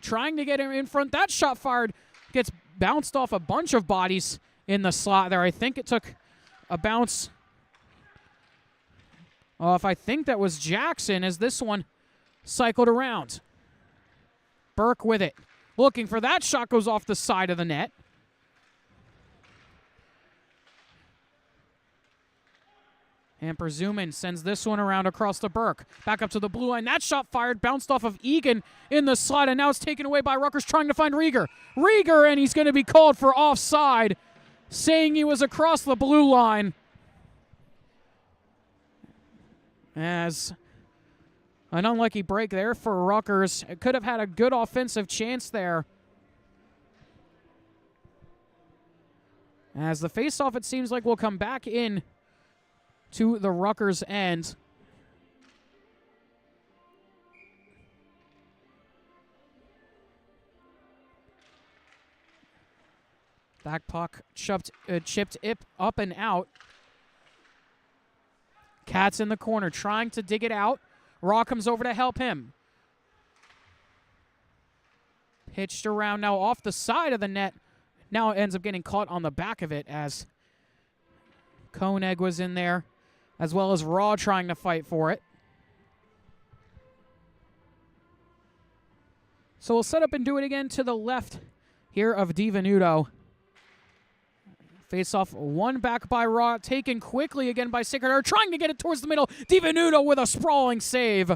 Trying to get him in front. That shot fired. Gets bounced off a bunch of bodies in the slot there. I think it took a bounce off, I think that was Jackson, as this one cycled around. Burke with it. Looking for that shot, goes off the side of the net. And Presuman sends this one around across to Burke. Back up to the blue line. That shot fired, bounced off of Egan in the slot, and now it's taken away by Rutgers trying to find Rieger. Rieger, and he's going to be called for offside, saying he was across the blue line. As an unlucky break there for Rutgers. It could have had a good offensive chance there. As the faceoff, it seems like, will come back in to the Rutgers end. Back puck chipped up and out. Katz in the corner trying to dig it out. Raw comes over to help him. Pitched around now off the side of the net. Now it ends up getting caught on the back of it as Koenig was in there, as well as Raw trying to fight for it. So we'll set up and do it again to the left here of DiVenuto. Face off, one back by Raw, taken quickly again by Sacred Heart, trying to get it towards the middle. DiVenuto with a sprawling save.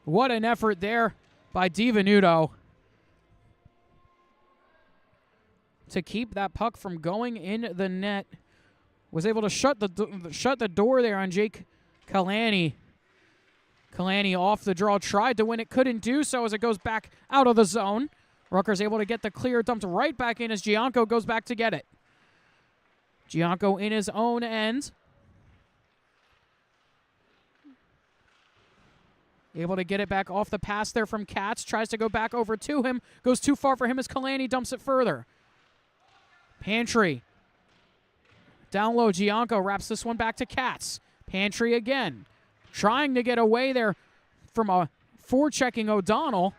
What an effort there by DiVenuto to keep that puck from going in the net. Was able to shut the door there on Jake Kalani. Kalani off the draw, tried to win it, couldn't do so as it goes back out of the zone. Rutgers able to get the clear, dumped right back in as Gianco goes back to get it. Gianco in his own end. Able to get it back off the pass there from Katz. Tries to go back over to him. Goes too far for him as Kalani dumps it further. Pantry. Down low, Gianco wraps this one back to Katz. Pantry again. Trying to get away there from a forechecking O'Donnell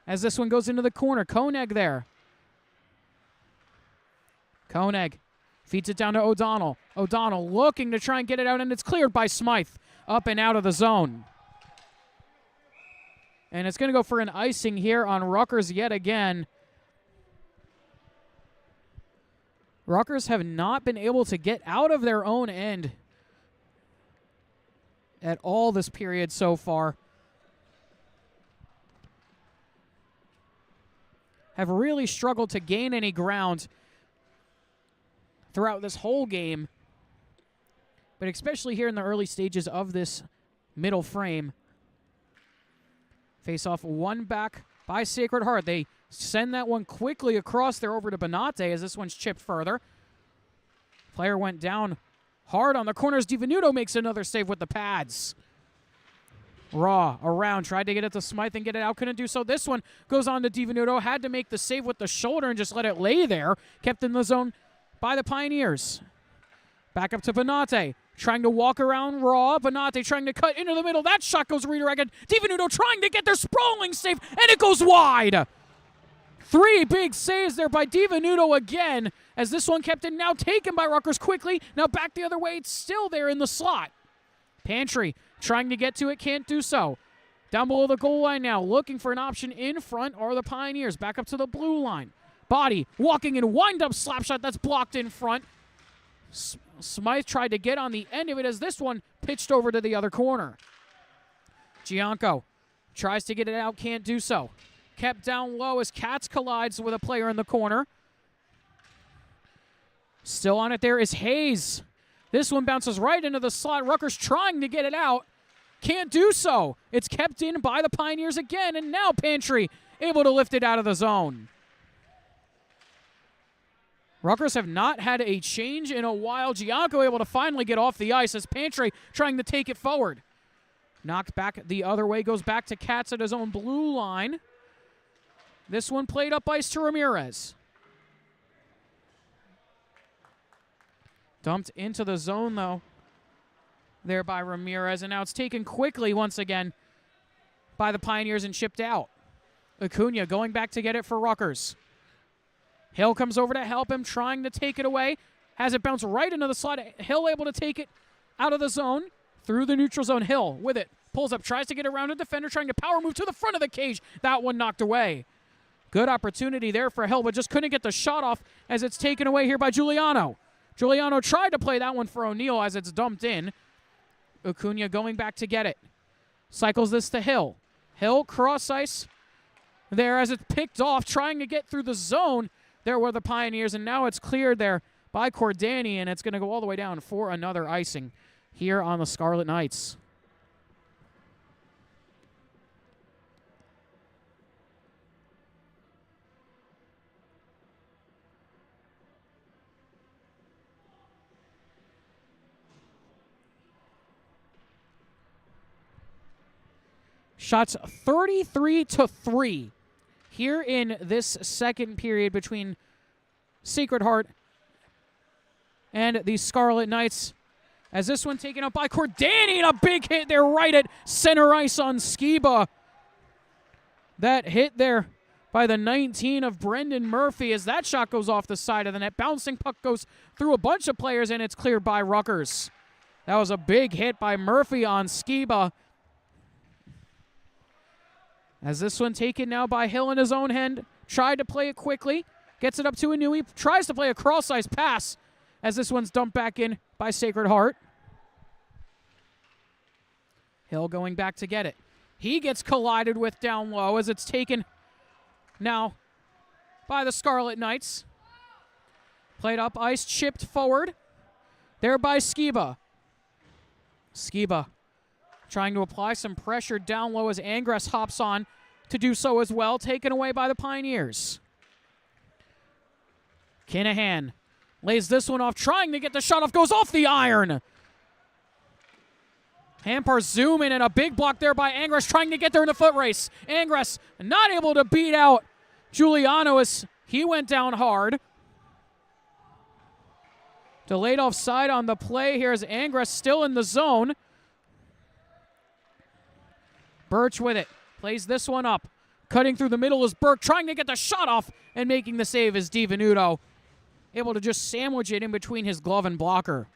as this one goes into the corner. Koenig there. Koenig feeds it down to O'Donnell. O'Donnell looking to try and get it out, and it's cleared by Smythe. Up and out of the zone. And it's going to go for an icing here on Rutgers yet again. Rutgers have not been able to get out of their own end at all this period so far. Have really struggled to gain any ground throughout this whole game, but especially here in the early stages of this middle frame. Face off, one back by Sacred Heart. They send that one quickly across there over to Bonate as this one's chipped further. Player went down hard on the corners. DiVenuto makes another save with the pads. Raw around, tried to get it to Smythe and get it out, couldn't do so. This one goes on to DiVenuto, had to make the save with the shoulder and just let it lay there. Kept in the zone by the Pioneers. Back up to Bonate, trying to walk around Raw. Bonate trying to cut into the middle. That shot goes redirected. DiVenuto trying to get their sprawling save, and it goes wide. Three big saves there by DiVenuto again, as this one kept in, now taken by Rutgers quickly. Now back the other way, it's still there in the slot. Pantry trying to get to it, can't do so. Down below the goal line now, looking for an option in front are the Pioneers. Back up to the blue line. Body walking in, wind-up slap shot that's blocked in front. Smythe tried to get on the end of it as this one pitched over to the other corner. Gianco tries to get it out, can't do so. Kept down low as Katz collides with a player in the corner. Still on it there is Hayes. This one bounces right into the slot. Rutgers trying to get it out. Can't do so. It's kept in by the Pioneers again, and now Pantry able to lift it out of the zone. Rutgers have not had a change in a while. Gianco able to finally get off the ice as Pantry trying to take it forward. Knocked back the other way, goes back to Katz at his own blue line. This one played up ice to Ramirez. Dumped into the zone, though, there by Ramirez, and now it's taken quickly once again by the Pioneers and chipped out. Acuna going back to get it for Rutgers. Hill comes over to help him, trying to take it away. Has it bounce right into the slot. Hill able to take it out of the zone, through the neutral zone. Hill with it, pulls up, tries to get around a defender, trying to power move to the front of the cage. That one knocked away. Good opportunity there for Hill, but just couldn't get the shot off as it's taken away here by Giuliano. Giuliano tried to play that one for O'Neal as it's dumped in. Acuna going back to get it. Cycles this to Hill. Hill cross ice there as it's picked off, trying to get through the zone. There were the Pioneers, and now it's cleared there by Cordani, and it's going to go all the way down for another icing here on the Scarlet Knights. Shots 33-3 here in this second period between Sacred Heart and the Scarlet Knights. As this one taken up by Cordani, and a big hit there right at center ice on Skiba. That hit there by the 19 of Brendan Murphy as that shot goes off the side of the net. Bouncing puck goes through a bunch of players, and it's cleared by Rutgers. That was a big hit by Murphy on Skiba. As this one taken now by Hill in his own end. Tried to play it quickly. Gets it up to Inui. Tries to play a cross-ice pass as this one's dumped back in by Sacred Heart. Hill going back to get it. He gets collided with down low as it's taken now by the Scarlet Knights. Played up ice, chipped forward. There by Skiba. Skiba trying to apply some pressure down low as Angress hops on to do so as well. Taken away by the Pioneers. Kinahan lays this one off, trying to get the shot off, goes off the iron. Hampar zoom in, and a big block there by Angress, trying to get there in the foot race. Angress not able to beat out Giuliano as he went down hard. Delayed offside on the play here as Angress still in the zone. Birch with it. Plays this one up. Cutting through the middle is Burke, trying to get the shot off, and making the save is DiVenuto. Able to just sandwich it in between his glove and blocker.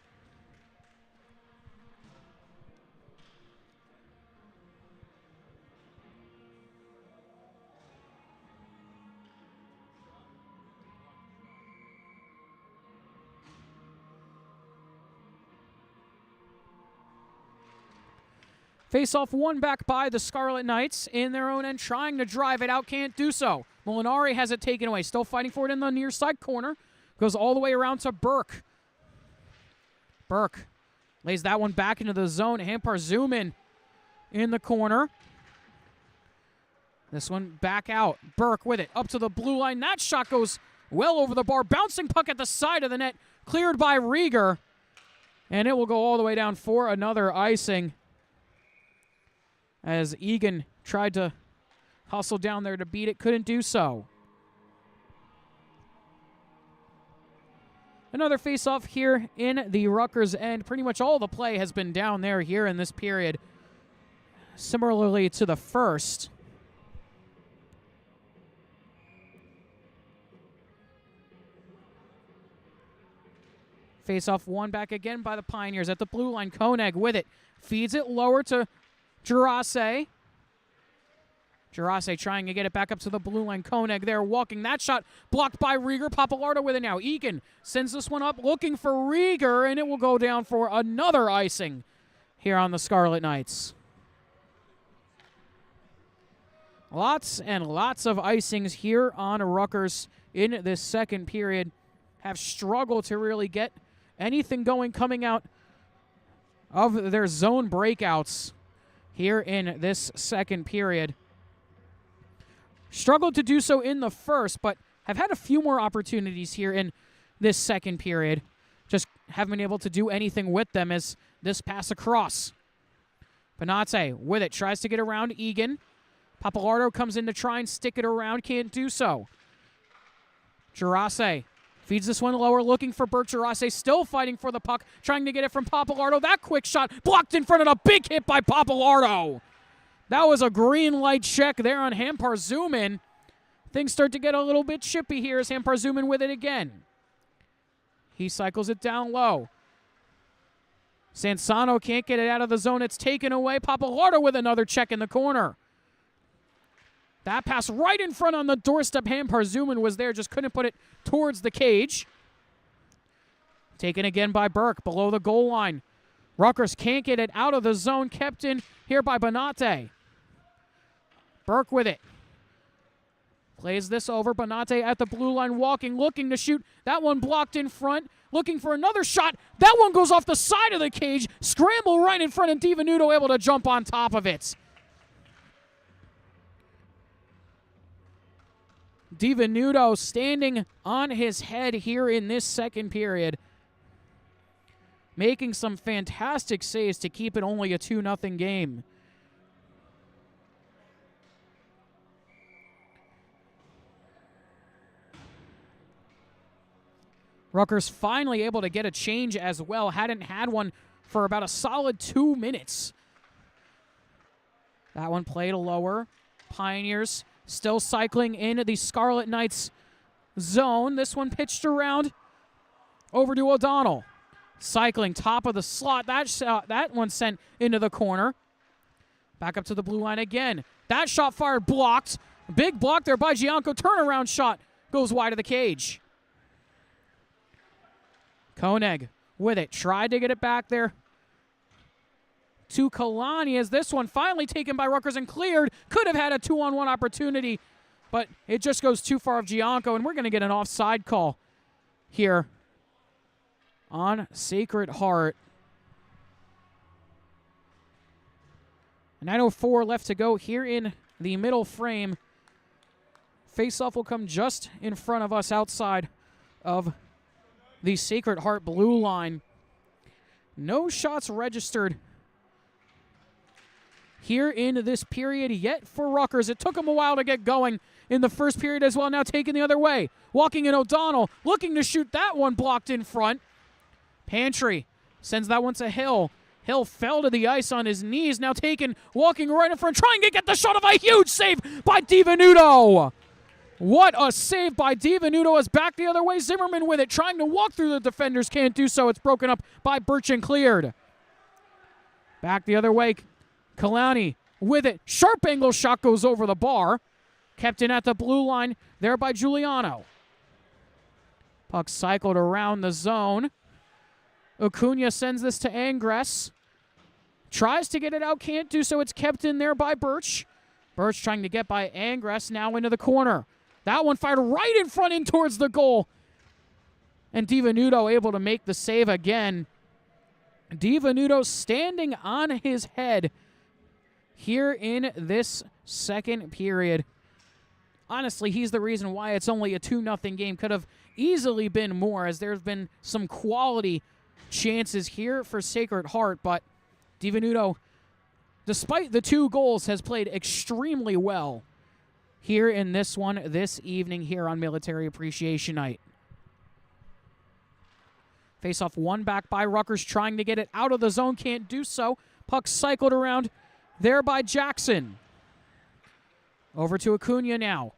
Face-off won back by the Scarlet Knights in their own end, trying to drive it out, can't do so. Molinari has it taken away, still fighting for it in the near side corner. Goes all the way around to Burke. Burke lays that one back into the zone. Hampar zoom in the corner. This one back out. Burke with it, up to the blue line. That shot goes well over the bar. Bouncing puck at the side of the net, cleared by Rieger. And it will go all the way down for another icing, as Egan tried to hustle down there to beat it, couldn't do so. Another face-off here in the Rutgers end. Pretty much all the play has been down there here in this period, similarly to the first. Face-off won back again by the Pioneers at the blue line. Koenig with it. Feeds it lower to Girase. Girase trying to get it back up to the blue line. Koenig there walking. That shot blocked by Rieger. Papalardo with it now. Egan sends this one up looking for Rieger, and it will go down for another icing here on the Scarlet Knights. Lots and lots of icings here on Rutgers in this second period. Have struggled to really get anything going coming out of their zone breakouts here in this second period. Struggled to do so in the first, but have had a few more opportunities here in this second period. Just haven't been able to do anything with them as this pass across. Benate with it, tries to get around Egan. Papalardo comes in to try and stick it around, can't do so. Girase feeds this one lower, looking for Bert. Girase still fighting for the puck, trying to get it from Papalardo. That quick shot blocked in front of a big hit by Papalardo. That was a green light check there on Hampar zoom in. Things start to get a little bit chippy here as Hampar zoom in with it again. He cycles it down low. Sansano can't get it out of the zone. It's taken away. Papalardo with another check in the corner. That pass right in front on the doorstep. Hampar zoom in was there, just couldn't put it towards the cage. Taken again by Burke below the goal line. Rutgers can't get it out of the zone. Kept in here by Benate. Burke with it. Plays this over. Benate at the blue line walking, looking to shoot. That one blocked in front. Looking for another shot. That one goes off the side of the cage. Scramble right in front, and DiVenuto able to jump on top of it. DiVenuto standing on his head here in this second period, making some fantastic saves to keep it only a 2-0 game. Rutgers finally able to get a change as well. Hadn't had one for about a solid 2 minutes. That one played lower. Pioneers still cycling in the Scarlet Knights zone. This one pitched around over to O'Donnell. Cycling top of the slot. That one sent into the corner. Back up to the blue line again. That shot fired, blocked. Big block there by Gianco. Turnaround shot goes wide of the cage. Koenig with it. Tried to get it back there to Kalani as this one finally taken by Rutgers and cleared. Could have had a 2-on-1 opportunity, but it just goes too far of Gianco, and we're going to get an offside call here on Sacred Heart. 9:04 left to go here in the middle frame. Face-off will come just in front of us outside of the Sacred Heart blue line. No shots registered here in this period yet for Rutgers. It took them a while to get going in the first period as well. Now taking the other way. Walking in O'Donnell, looking to shoot that one, blocked in front. Pantry sends that one to Hill. Hill fell to the ice on his knees. Now taken, walking right in front, trying to get the shot of a huge save by DiVenuto. What a save by DiVenuto as back the other way. Zimmerman with it, trying to walk through the defenders. Can't do so. It's broken up by Birch and cleared. Back the other way. Kalani with it. Sharp angle shot goes over the bar. Kept in at the blue line there by Giuliano. Puck cycled around the zone. Acuna sends this to Angress. Tries to get it out, can't do so. It's kept in there by Birch. Birch trying to get by Angress, now into the corner. That one fired right in front in towards the goal. And DiVenuto able to make the save again. DiVenuto standing on his head here in this second period. Honestly, he's the reason why it's only a 2-0 game. Could have easily been more, as there's been some quality chances here for Sacred Heart, but DiVenuto, despite the 2 goals, has played extremely well here in this one this evening here on Military Appreciation Night. Face-off one back by Rutgers, trying to get it out of the zone, can't do so. Puck cycled around there by Jackson. Over to Acuna now.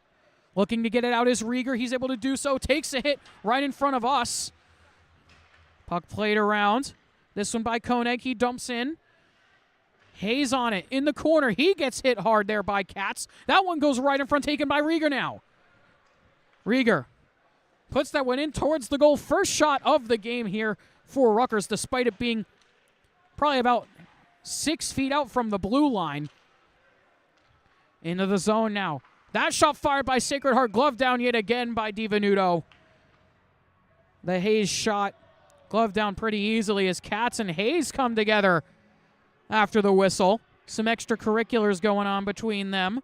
Looking to get it out is Rieger. He's able to do so. Takes a hit right in front of us. Puck played around. This one by Koenig. He dumps in. Hayes on it in the corner. He gets hit hard there by Katz. That one goes right in front, taken by Rieger now. Rieger puts that one in towards the goal. First shot of the game here for Rutgers, despite it being probably about 6 feet out from the blue line. Into the zone now. That shot fired by Sacred Heart. Glove down yet again by DiVenuto. The Hayes shot glove down pretty easily as Katz and Hayes come together after the whistle. Some extracurriculars going on between them.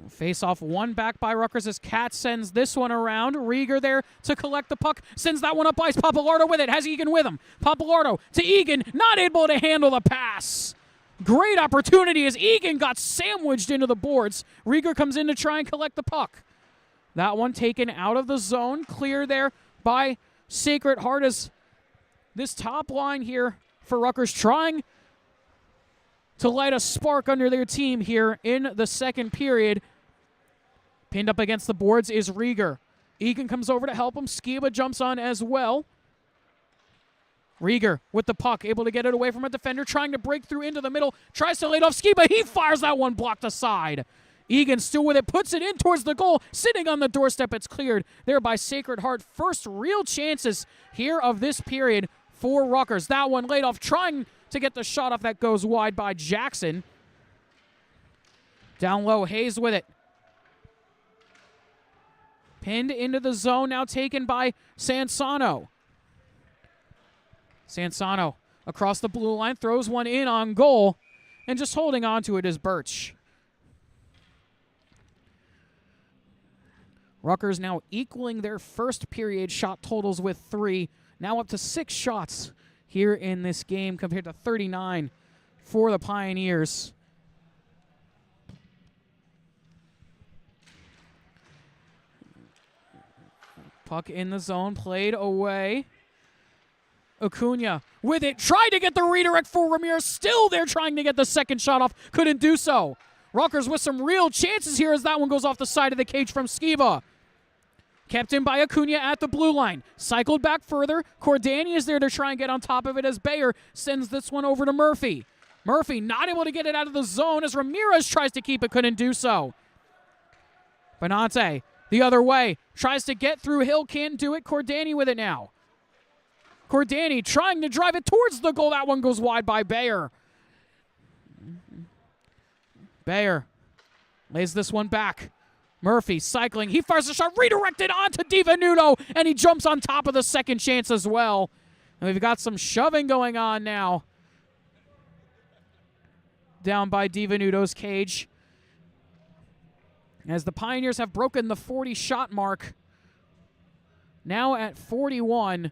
Face-off one back by Rutgers as Katz sends this one around. Rieger there to collect the puck. Sends that one up ice. Papalardo with it. Has Egan with him. Papalardo to Egan. Not able to handle the pass. Great opportunity as Egan got sandwiched into the boards. Rieger comes in to try and collect the puck. That one taken out of the zone. Clear there by Sacred Heart as this top line here for Rutgers trying to light a spark under their team here in the second period. Pinned up against the boards is Rieger. Egan comes over to help him. Skiba jumps on as well. Rieger with the puck, able to get it away from a defender, trying to break through into the middle, tries to lay it off Skiba. He fires that one, blocked aside. Egan still with it, puts it in towards the goal, sitting on the doorstep. It's cleared there by Sacred Heart. First real chances here of this period for Rutgers. That one laid off, trying to get the shot off. That goes wide by Jackson. Down low, Hayes with it. Pinned into the zone, now taken by Sansano. Sansano across the blue line, throws one in on goal, and just holding on to it is Birch. Rutgers now equaling their first period shot totals with 3. Now up to 6 shots here in this game compared to 39 for the Pioneers. Puck in the zone, played away. Acuna with it, tried to get the redirect for Ramirez. Still there trying to get the second shot off. Couldn't do so. Rutgers with some real chances here as that one goes off the side of the cage from Skiba. Kept in by Acuna at the blue line. Cycled back further. Cordani is there to try and get on top of it as Bayer sends this one over to Murphy. Murphy not able to get it out of the zone as Ramirez tries to keep it, couldn't do so. Benante the other way. Tries to get through Hill, can't do it. Cordani with it now. Cordani trying to drive it towards the goal. That one goes wide by Bayer. Bayer lays this one back. Murphy cycling. He fires a shot redirected onto DiVenuto, and he jumps on top of the second chance as well. And we've got some shoving going on now down by DiVenuto's cage, as the Pioneers have broken the 40-shot mark. Now at 41.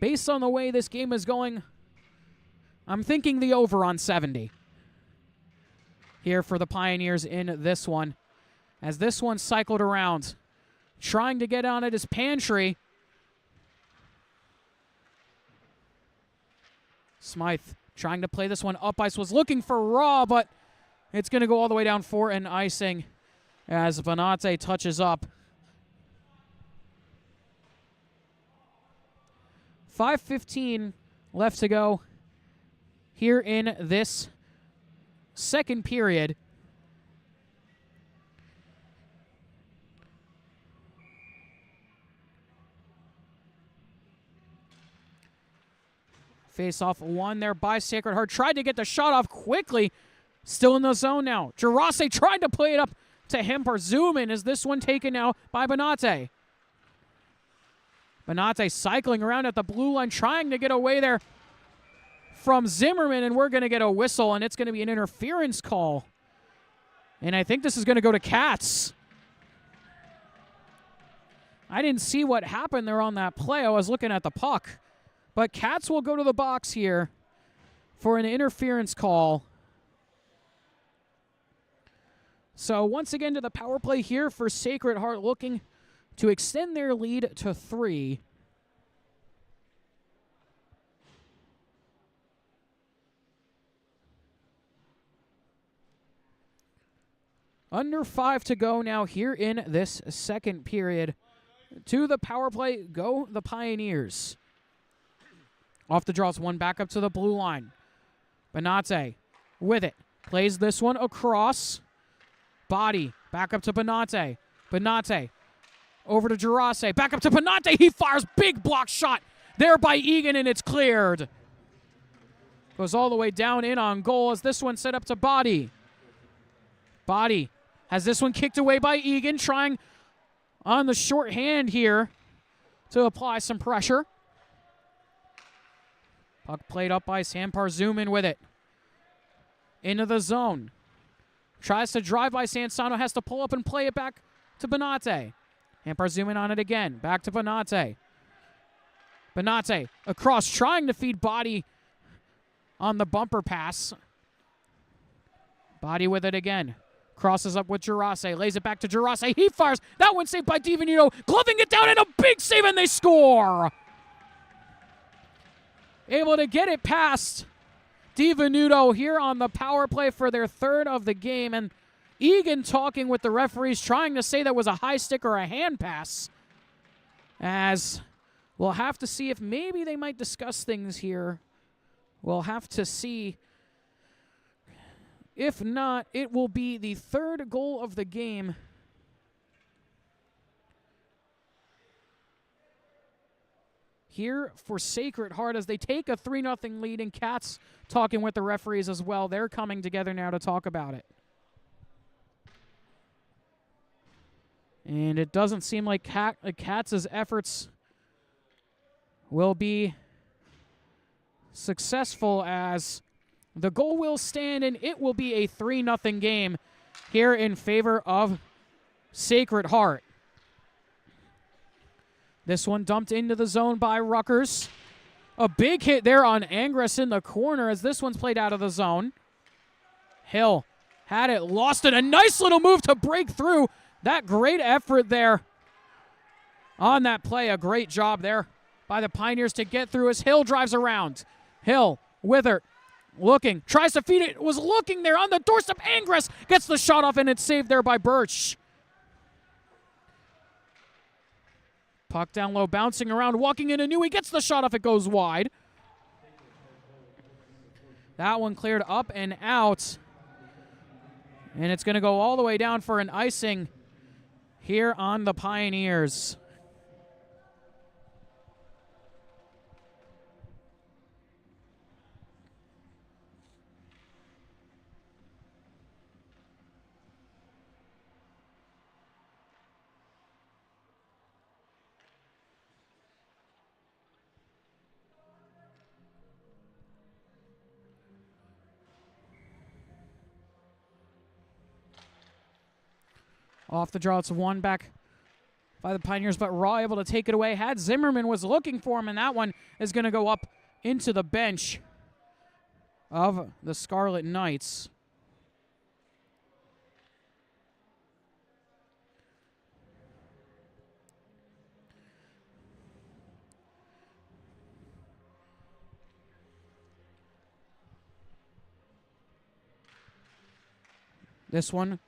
Based on the way this game is going, I'm thinking the over on 70 here for the Pioneers in this one. As this one cycled around, trying to get on it is Pantry. Smythe trying to play this one up ice, was looking for Raw, but it's going to go all the way down for an icing as Benante touches up. 5:15 left to go here in this second period. Face-off won there by Sacred Heart. Tried to get the shot off quickly. Still in the zone now. Girase tried to play it up to Hempar. Zoom in. Is this one taken now by Benante? Benante cycling around at the blue line, trying to get away there from Zimmerman, and we're going to get a whistle, and it's going to be an interference call. And I think this is going to go to Katz. I didn't see what happened there on that play. I was looking at the puck. But Katz will go to the box here for an interference call. So once again to the power play here for Sacred Heart, looking to extend their lead to 3. Under 5 to go now here in this second period. To the power play go the Pioneers. Off the draws, one back up to the blue line. Benante with it. Plays this one across. Body back up to Benante. Benante over to Girase. Back up to Benante. He fires big block shot there by Egan, and it's cleared. Goes all the way down in on goal as this one set up to Body. Body has this one kicked away by Egan, trying on the short hand here to apply some pressure. Puck played up by Sampar. Zoom in with it. Into the zone. Tries to drive by Sansano. Has to pull up and play it back to Benante. Hampar zoom in on it again. Back to Benante. Benante across, trying to feed Body on the bumper pass. Body with it again. Crosses up with Girase. Lays it back to Girase. He fires. That one saved by DiVenuto. Gloving it down, and a big save, and they score. Able to get it past DiVenuto here on the power play for their third of the game. And Egan talking with the referees, trying to say that was a high stick or a hand pass. As we'll have to see if maybe they might discuss things here. We'll have to see. If not, it will be the third goal of the game. Here for Sacred Heart as they take a 3-0 lead, and Katz talking with the referees as well. They're coming together now to talk about it. And it doesn't seem like Katz's efforts will be successful, as the goal will stand, and it will be a 3-0 game here in favor of Sacred Heart. This one dumped into the zone by Rutgers. A big hit there on Angres in the corner as this one's played out of the zone. Hill had it, lost it. A nice little move to break through. That great effort there on that play. A great job there by the Pioneers to get through as Hill drives around. Hill with her, looking, tries to feed it, was looking there on the doorstep. Angres gets the shot off, and it's saved there by Birch. Puck down low, bouncing around, walking into Newey, gets the shot off, it goes wide. That one cleared up and out. And it's going to go all the way down for an icing here on the Pioneers. Off the draw, it's one back by the Pioneers, but Raw able to take it away. Had Zimmerman, was looking for him, and that one is going to go up into the bench of the Scarlet Knights. This one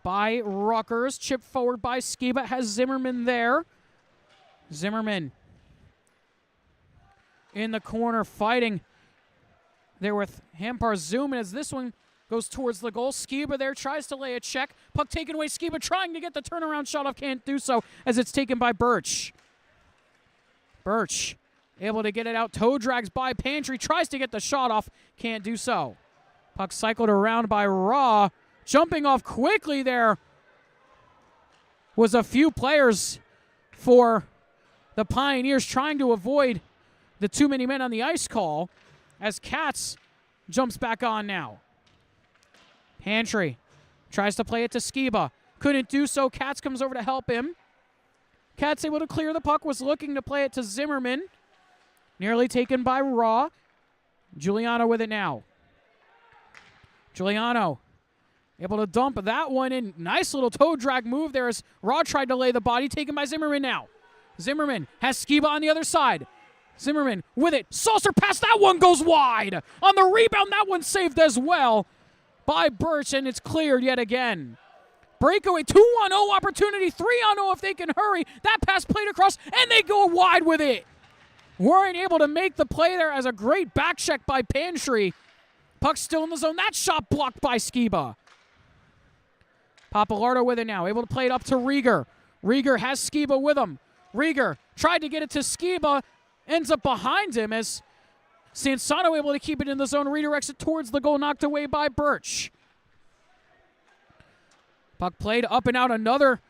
by Rutgers, chip forward by Skiba, has Zimmerman there. Zimmerman in the corner fighting there with Hampar zooming as this one goes towards the goal. Skiba there tries to lay a check. Puck taken away. Skiba trying to get the turnaround shot off, can't do so as it's taken by Birch. Birch able to get it out. Toe drags by Pantry, tries to get the shot off, can't do so. Puck cycled around by Raw. Jumping off quickly there was a few players for the Pioneers trying to avoid the too many men on the ice call as Katz jumps back on now. Pantry tries to play it to Skiba. Couldn't do so. Katz comes over to help him. Katz able to clear the puck, was looking to play it to Zimmerman. Nearly taken by Raw. Giuliano with it now. Giuliano able to dump that one in. Nice little toe drag move there as Raw tried to lay the body. Taken by Zimmerman now. Zimmerman has Skiba on the other side. Zimmerman with it. Saucer pass. That one goes wide. On the rebound, that one saved as well by Birch, and it's cleared yet again. Breakaway, 2-on-0 opportunity. 3-on-0 if they can hurry. That pass played across, and they go wide with it. Weren't able to make the play there as a great back check by Pantry. Puck still in the zone. That shot blocked by Skiba. Papalardo with it now, able to play it up to Rieger. Rieger has Skiba with him. Rieger tried to get it to Skiba, ends up behind him as Sansano able to keep it in the zone, redirects it towards the goal, knocked away by Birch. Puck played up and out, another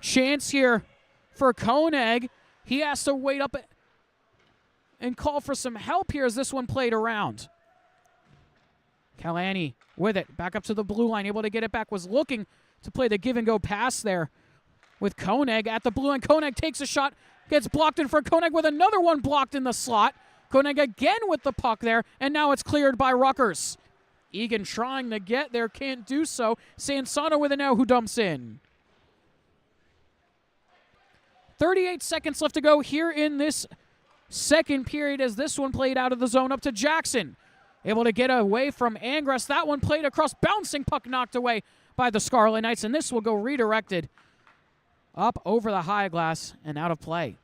chance here for Koenig. He has to wait up and call for some help here as this one played around. Kalani with it, back up to the blue line, able to get it back, was looking to play the give-and-go pass there with Koenig at the blue line. Koenig takes a shot, gets blocked in front. Koenig with another one blocked in the slot. Koenig again with the puck there, and now it's cleared by Rutgers. Egan trying to get there, can't do so. Sansano with it now, who dumps in. 38 seconds left to go here in this second period as this one played out of the zone up to Jackson. Able to get away from Angres. That one played across, bouncing puck knocked away by the Scarlet Knights, and this will go redirected up over the high glass and out of play.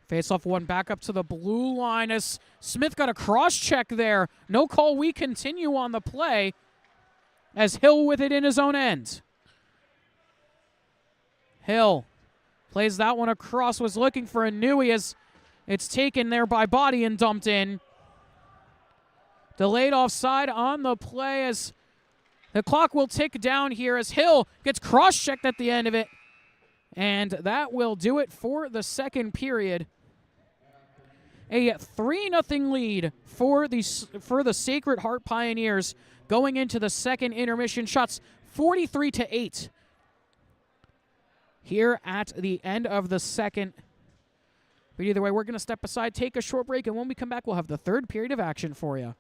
Face-off one back up to the blue line as Smith got a cross-check there. No call. We continue on the play as Hill with it in his own end. Hill plays that one across, was looking for a Newey as it's taken there by Body and dumped in. Delayed offside on the play as The clock will tick down here as Hill gets cross-checked at the end of it. And that will do it for the second period. A 3-0 lead for the Sacred Heart Pioneers going into the second intermission. Shots 43-8 here at the end of the second. But either way, we're going to step aside, take a short break, and when we come back, we'll have the third period of action for you.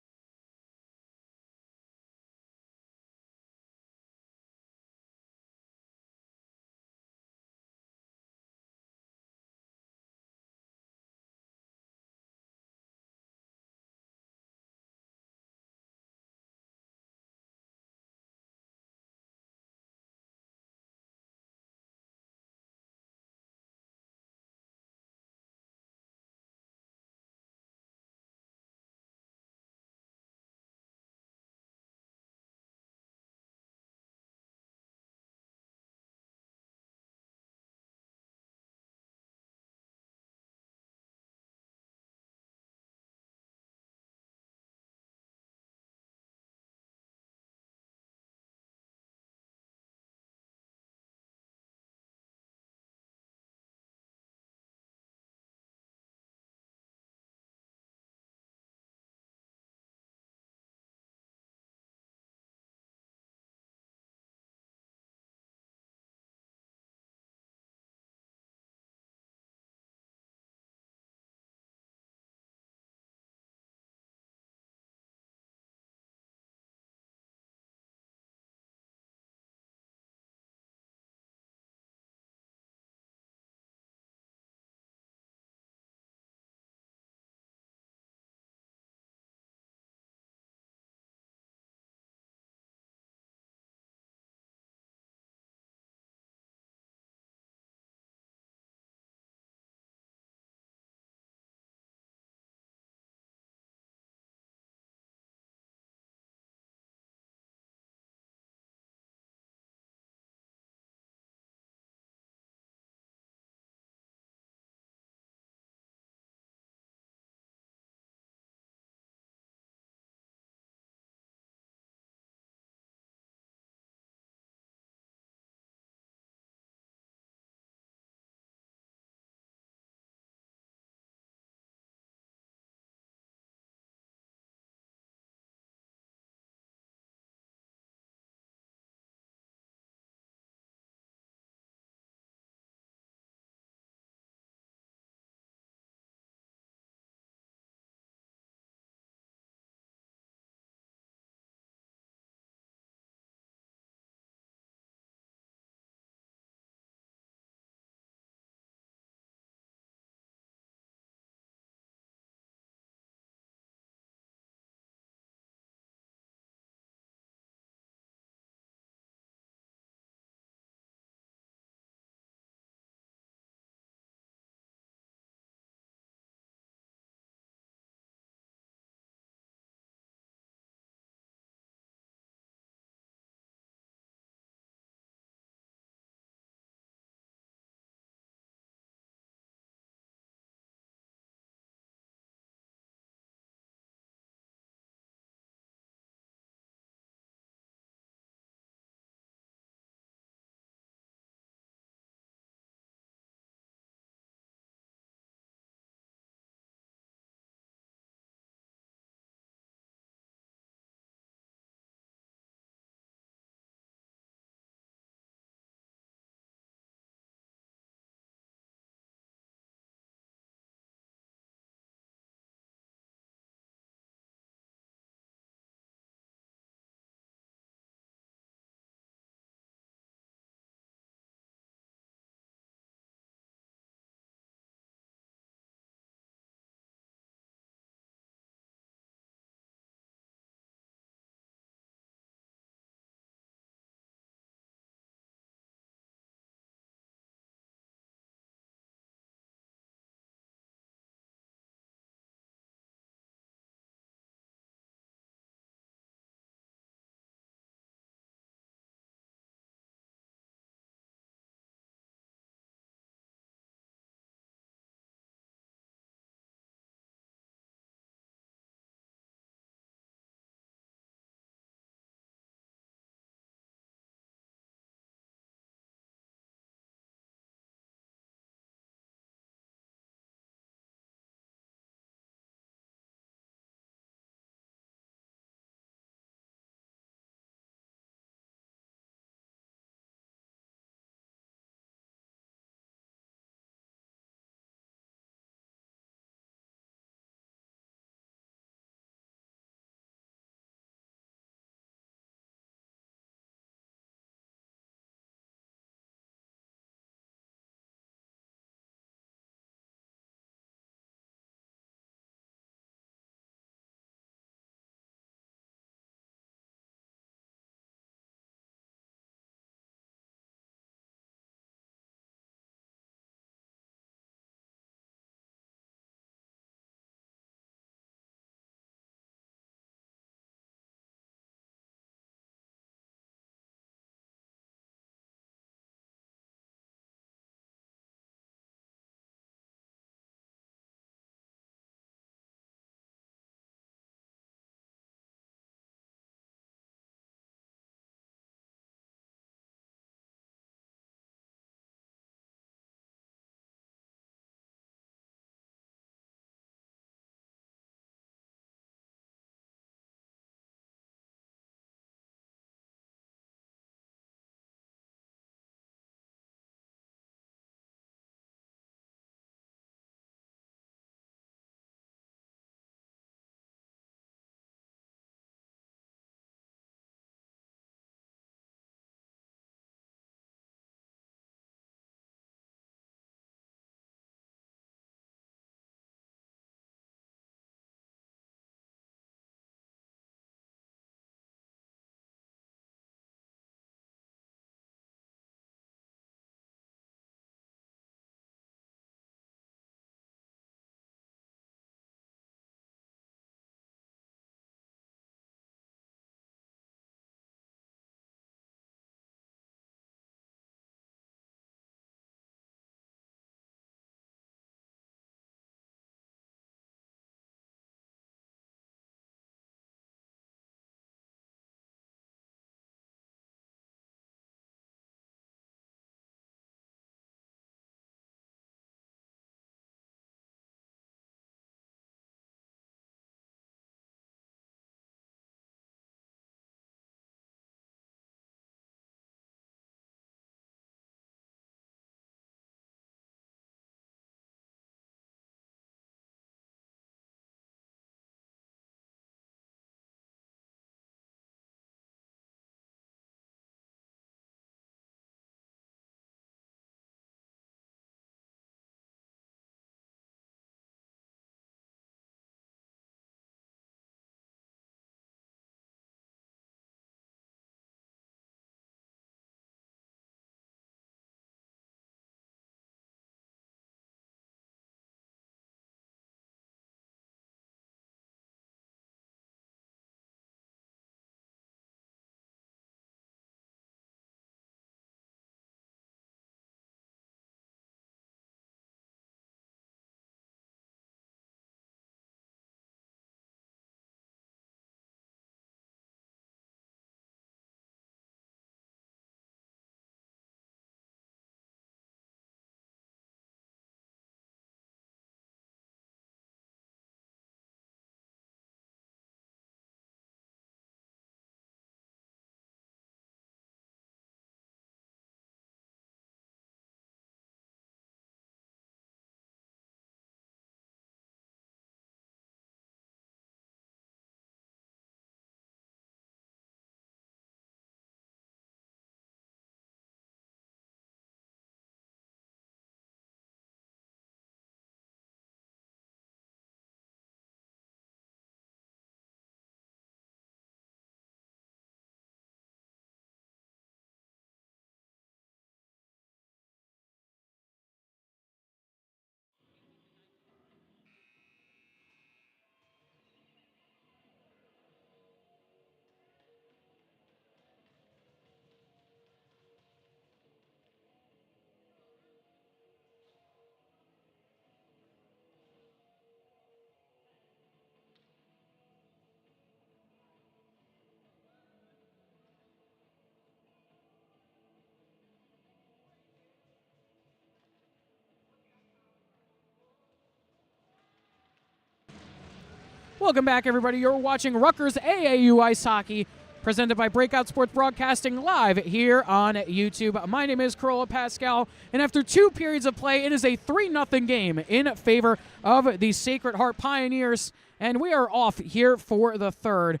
Welcome back, everybody. You're watching Rutgers AAU Ice Hockey, presented by Breakout Sports Broadcasting live here on YouTube. My name is Corolla Pascal, and after 2 periods of play, it is a 3-0 game in favor of the Sacred Heart Pioneers, and we are off here for the third.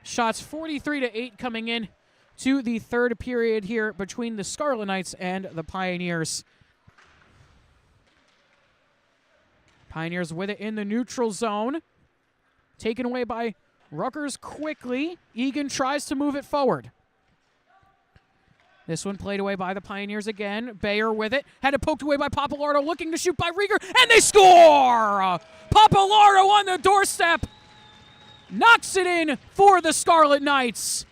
Shots 43-8 coming in to the third period here between the Scarlet Knights and the Pioneers. Pioneers with it in the neutral zone. Taken away by Rutgers quickly. Egan tries to move it forward. This one played away by the Pioneers again. Bayer with it. Had it poked away by Papalardo, looking to shoot by Rieger, and they score! Papalardo on the doorstep. Knocks it in for the Scarlet Knights.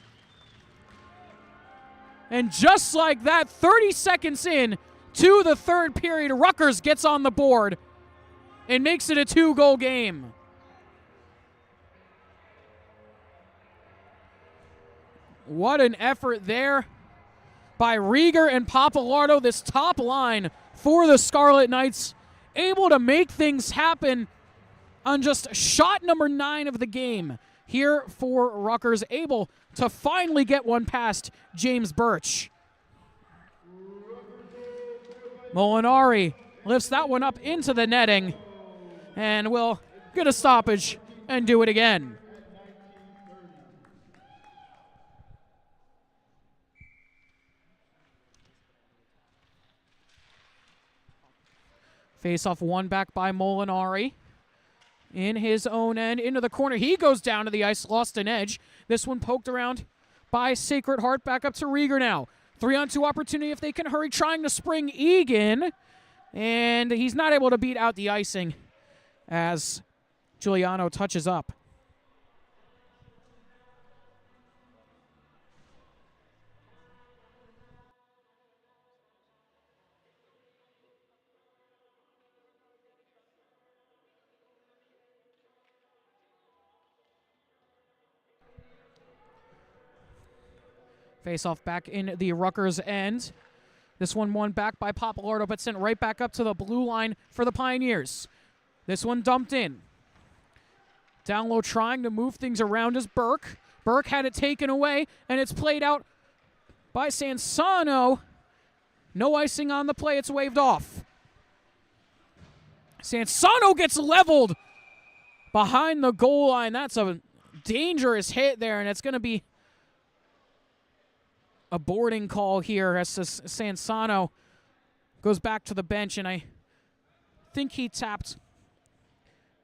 And just like that, 30 seconds in to the third period, Rutgers gets on the board and makes it a 2-goal game. What an effort there by Rieger and Papalardo. This top line for the Scarlet Knights, able to make things happen on just shot number 9 of the game. Here for Rutgers, able to finally get one past James Birch. Molinari lifts that one up into the netting and will get a stoppage and do it again. Face-off one back by Molinari. In his own end, into the corner. He goes down to the ice, lost an edge. This one poked around by Sacred Heart. Back up to Rieger now. 3-on-2 opportunity if they can hurry, trying to spring Egan. And he's not able to beat out the icing as Giuliano touches up. Face-off back in the Rutgers end. This one won back by Papalardo, but sent right back up to the blue line for the Pioneers. This one dumped in. Down low trying to move things around is Burke. Burke had it taken away, and it's played out by Sansano. No icing on the play. It's waved off. Sansano gets leveled behind the goal line. That's a dangerous hit there, and it's going to be a boarding call here as Sansano goes back to the bench, and I think he tapped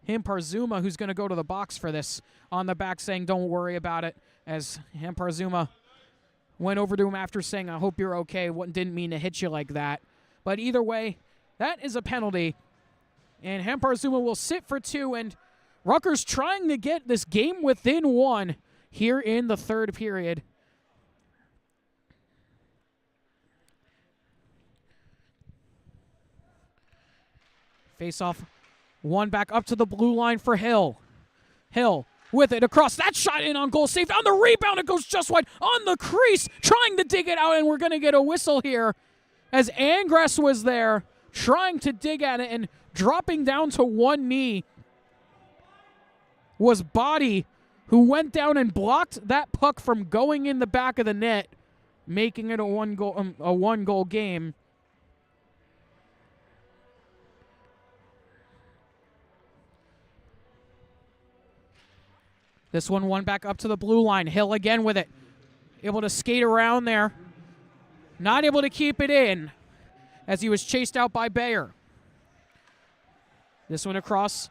Himparzuma, who's going to go to the box for this, on the back, saying don't worry about it, as Himparzuma went over to him after saying, I hope you're okay, didn't mean to hit you like that. But either way, that is a penalty, and Himparzuma will sit for 2, and Rutgers trying to get this game within 1 here in the third period. Face-off, one back up to the blue line for Hill. Hill with it across. That shot in on goal, saved on the rebound. It goes just wide on the crease, trying to dig it out, and we're going to get a whistle here as Angress was there trying to dig at it, and dropping down to one knee was Body, who went down and blocked that puck from going in the back of the net, making it a one-goal game. This one back up to the blue line. Hill again with it. Able to skate around there. Not able to keep it in as he was chased out by Bayer. This one across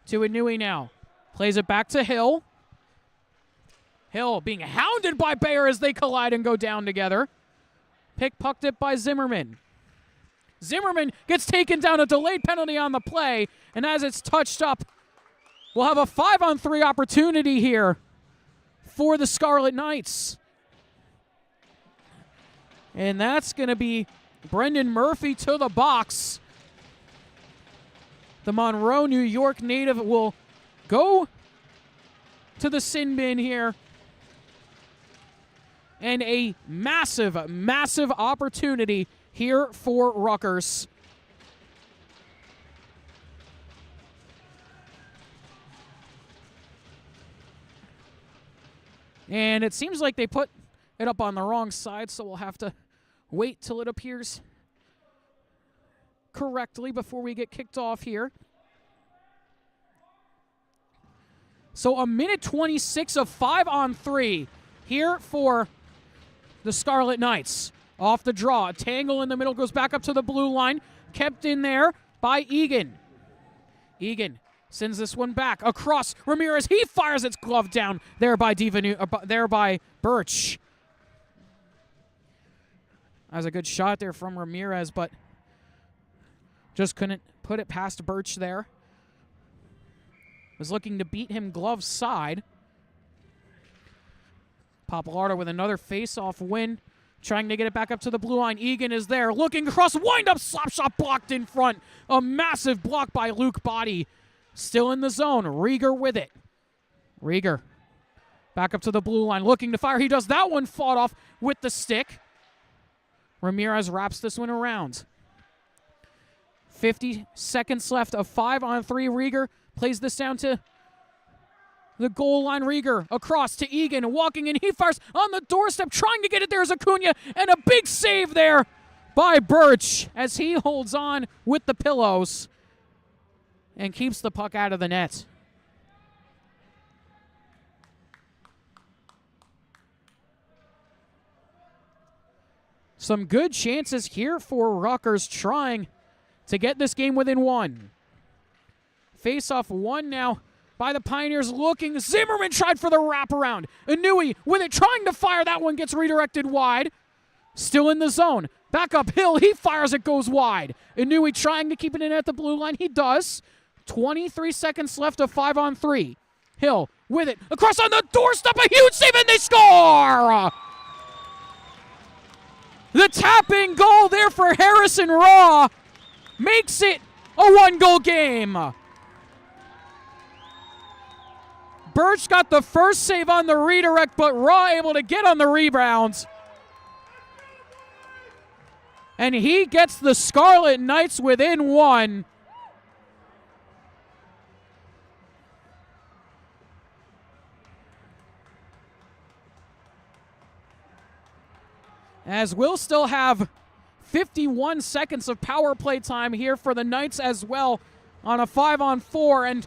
to Inui now. Plays it back to Hill. Hill being hounded by Bayer as they collide and go down together. Pick-pucked it by Zimmerman. Zimmerman gets taken down, a delayed penalty on the play, and as it's touched up, we'll have a 5-on-3 opportunity here for the Scarlet Knights. And that's going to be Brendan Murphy to the box. The Monroe, New York native will go to the sin bin here. And a massive, massive opportunity here for Rutgers. And it seems like they put it up on the wrong side, so we'll have to wait till it appears correctly before we get kicked off here. So a minute 26 of 5-on-3 here for the Scarlet Knights. Off the draw, a tangle in the middle, goes back up to the blue line, kept in there by Egan. Egan sends this one back across Ramirez. He fires its glove down there by Birch. That was a good shot there from Ramirez, but just couldn't put it past Birch there. Was looking to beat him glove side. Papalardo with another face-off win, trying to get it back up to the blue line. Egan is there, looking across, wind-up slap shot blocked in front. A massive block by Luke Body. Still in the zone, Rieger with it. Rieger back up to the blue line, looking to fire. He does that one, fought off with the stick. Ramirez wraps this one around. 50 seconds left of 5-on-3. Rieger plays this down to the goal line. Rieger across to Egan, walking in. He fires on the doorstep, trying to get it there as Acuna, and a big save there by Birch as he holds on with the pillows and keeps the puck out of the net. Some good chances here for Rutgers trying to get this game within one. Face-off one now by the Pioneers, looking. Zimmerman tried for the wraparound. Inouye with it, trying to fire. That one gets redirected wide. Still in the zone. Back up Hill. He fires. It goes wide. Inouye trying to keep it in at the blue line. He does. 23 seconds left of 5-on-3. Hill with it. Across on the doorstep. A huge save, and they score! The tapping goal there for Harrison Raw makes it a one-goal game. Birch got the first save on the redirect, but Raw able to get on the rebounds. And he gets the Scarlet Knights within one. As we'll still have 51 seconds of power play time here for the Knights as well on a 5-on-4, and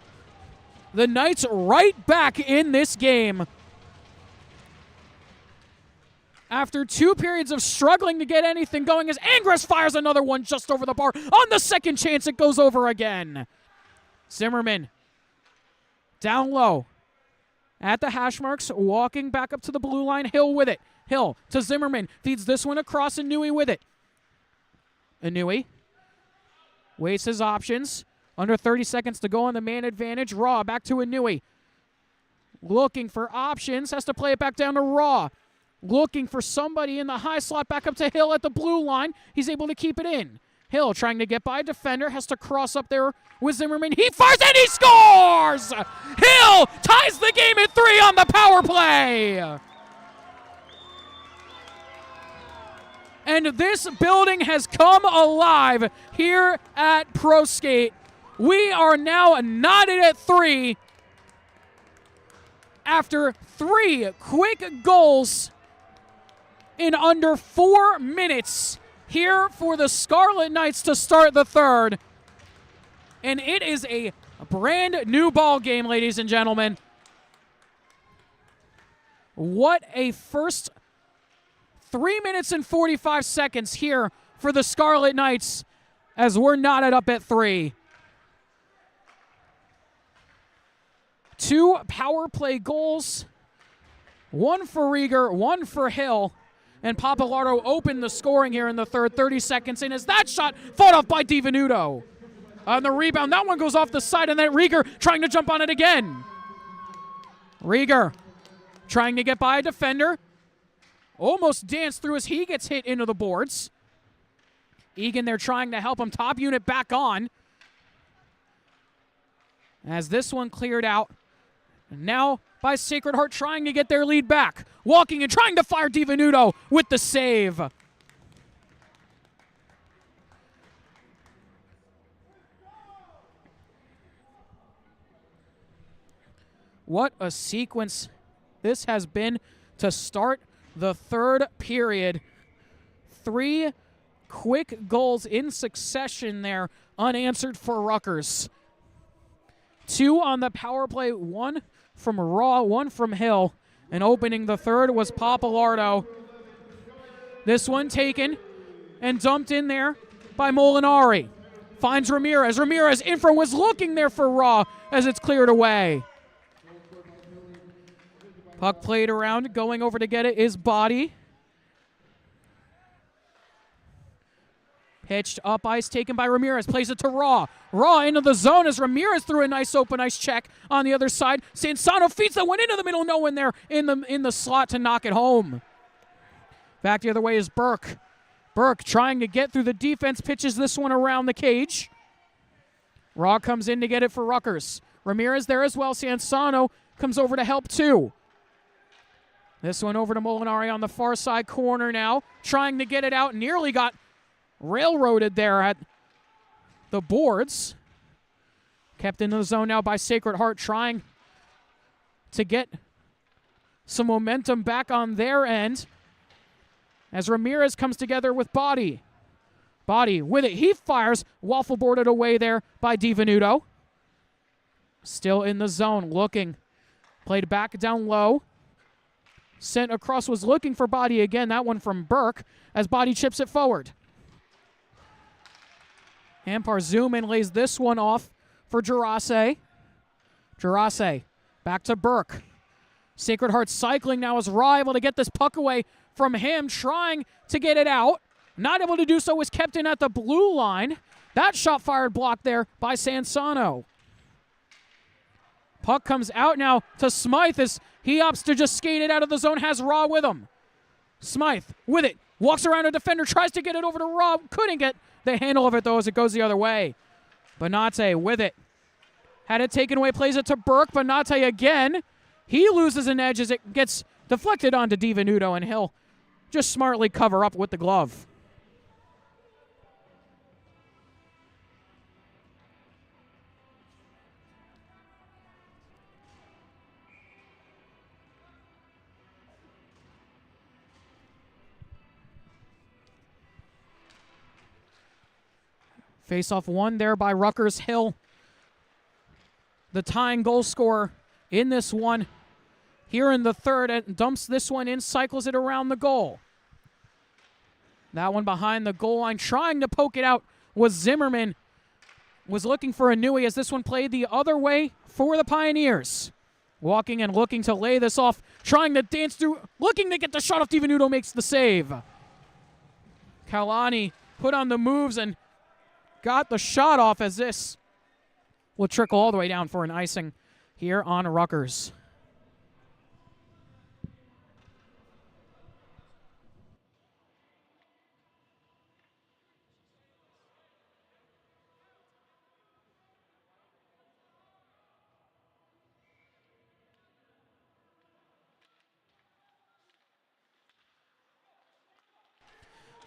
the Knights right back in this game. After 2 periods of struggling to get anything going, as Angres fires another one just over the bar. On the second chance, it goes over again. Zimmerman down low at the hash marks, walking back up to the blue line. Hill with it. Hill to Zimmerman. Feeds this one across. Inouye with it. Inouye waits his options. Under 30 seconds to go on the man advantage. Raw back to Inouye. Looking for options. Has to play it back down to Raw. Looking for somebody in the high slot. Back up to Hill at the blue line. He's able to keep it in. Hill trying to get by a defender. Has to cross up there with Zimmerman. He fires and he scores! Hill ties the game at 3 on the power play. And this building has come alive here at ProSkate. We are now knotted at 3 after 3 quick goals in under 4 minutes here for the Scarlet Knights to start the third. And it is a brand new ball game, ladies and gentlemen. What a first 3 minutes and 45 seconds here for the Scarlet Knights as we're knotted up at 3. 2 power play goals, 1 for Rieger, 1 for Hill, and Papalardo opened the scoring here in the third. 30 seconds in as that shot fought off by DiVenuto. On the rebound, that one goes off the side, and then Rieger trying to jump on it again. Rieger trying to get by a defender. Almost danced through as he gets hit into the boards. Egan there trying to help him. Top unit back on. As this one cleared out. Now by Sacred Heart trying to get their lead back. Walking and trying to fire DiVenuto with the save. What a sequence this has been to start the third period. 3 quick goals in succession there, unanswered for Rutgers. 2 on the power play, 1 from Raw, 1 from Hill. And opening the third was Papalardo. This one taken and dumped in there by Molinari. Finds Ramirez. Ramirez in front, was looking there for Raw as it's cleared away. Puck played around, going over to get it is Body. Pitched up ice, taken by Ramirez. Plays it to Raw. Raw into the zone as Ramirez threw a nice open ice check on the other side. Sansano feeds that one into the middle. No one there in the slot to knock it home. Back the other way is Burke. Burke trying to get through the defense. Pitches this one around the cage. Raw comes in to get it for Rutgers. Ramirez there as well. Sansano comes over to help too. This one over to Molinari on the far side corner now. Trying to get it out. Nearly got railroaded there at the boards. Kept into the zone now by Sacred Heart, trying to get some momentum back on their end as Ramirez comes together with Body. Body with it. He fires. Waffle boarded away there by DiVenuto. Still in the zone, looking. Played back down low. Sent across, was looking for Body again. That one from Burke as Body chips it forward. Empire zoom in, lays this one off for Gerase. Gerase back to Burke. Sacred Heart cycling now as Raw able to get this puck away from him, trying to get it out. Not able to do so, was kept in at the blue line. That shot fired blocked there by Sansano. Puck comes out now to Smythe as he opts to just skate it out of the zone, has Raw with him. Smythe with it, walks around a defender, tries to get it over to Raw, couldn't get the handle of it though as it goes the other way. Bonate with it. Had it taken away, plays it to Burke. Bonate again. He loses an edge as it gets deflected onto DiVenuto, and he'll just smartly cover up with the glove. Face-off won there by Rutgers. Hill, the tying goal scorer in this one here in the third, and dumps this one in, cycles it around the goal. That one behind the goal line, trying to poke it out was Zimmerman. Was looking for Inouye as this one played the other way for the Pioneers. Walking and looking to lay this off, trying to dance through, looking to get the shot off. DiVenuto makes the save. Kalani put on the moves and got the shot off as this will trickle all the way down for an icing here on Rutgers.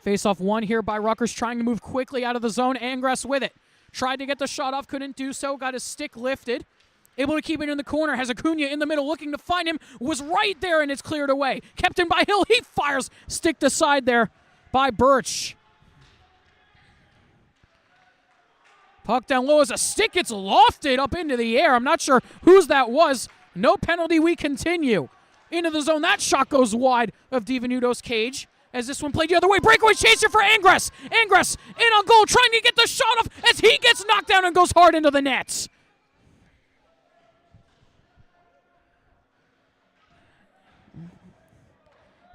Face-off won here by Rutgers, trying to move quickly out of the zone. Angress with it. Tried to get the shot off, couldn't do so. Got his stick lifted. Able to keep it in the corner. Has Acuna in the middle, looking to find him. Was right there, and it's cleared away. Kept in by Hill. He fires. Stick to side there by Birch. Puck down low as a stick gets lofted up into the air. I'm not sure whose that was. No penalty. We continue. Into the zone. That shot goes wide of DiVenuto's cage. As this one played the other way. Breakaway chaser for Angress. Angress in on goal, trying to get the shot off as he gets knocked down and goes hard into the nets.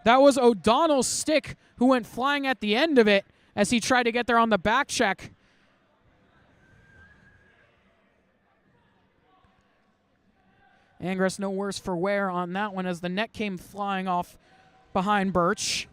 That was O'Donnell's stick who went flying at the end of it as he tried to get there on the back check. Angress no worse for wear on that one as the net came flying off behind Birch.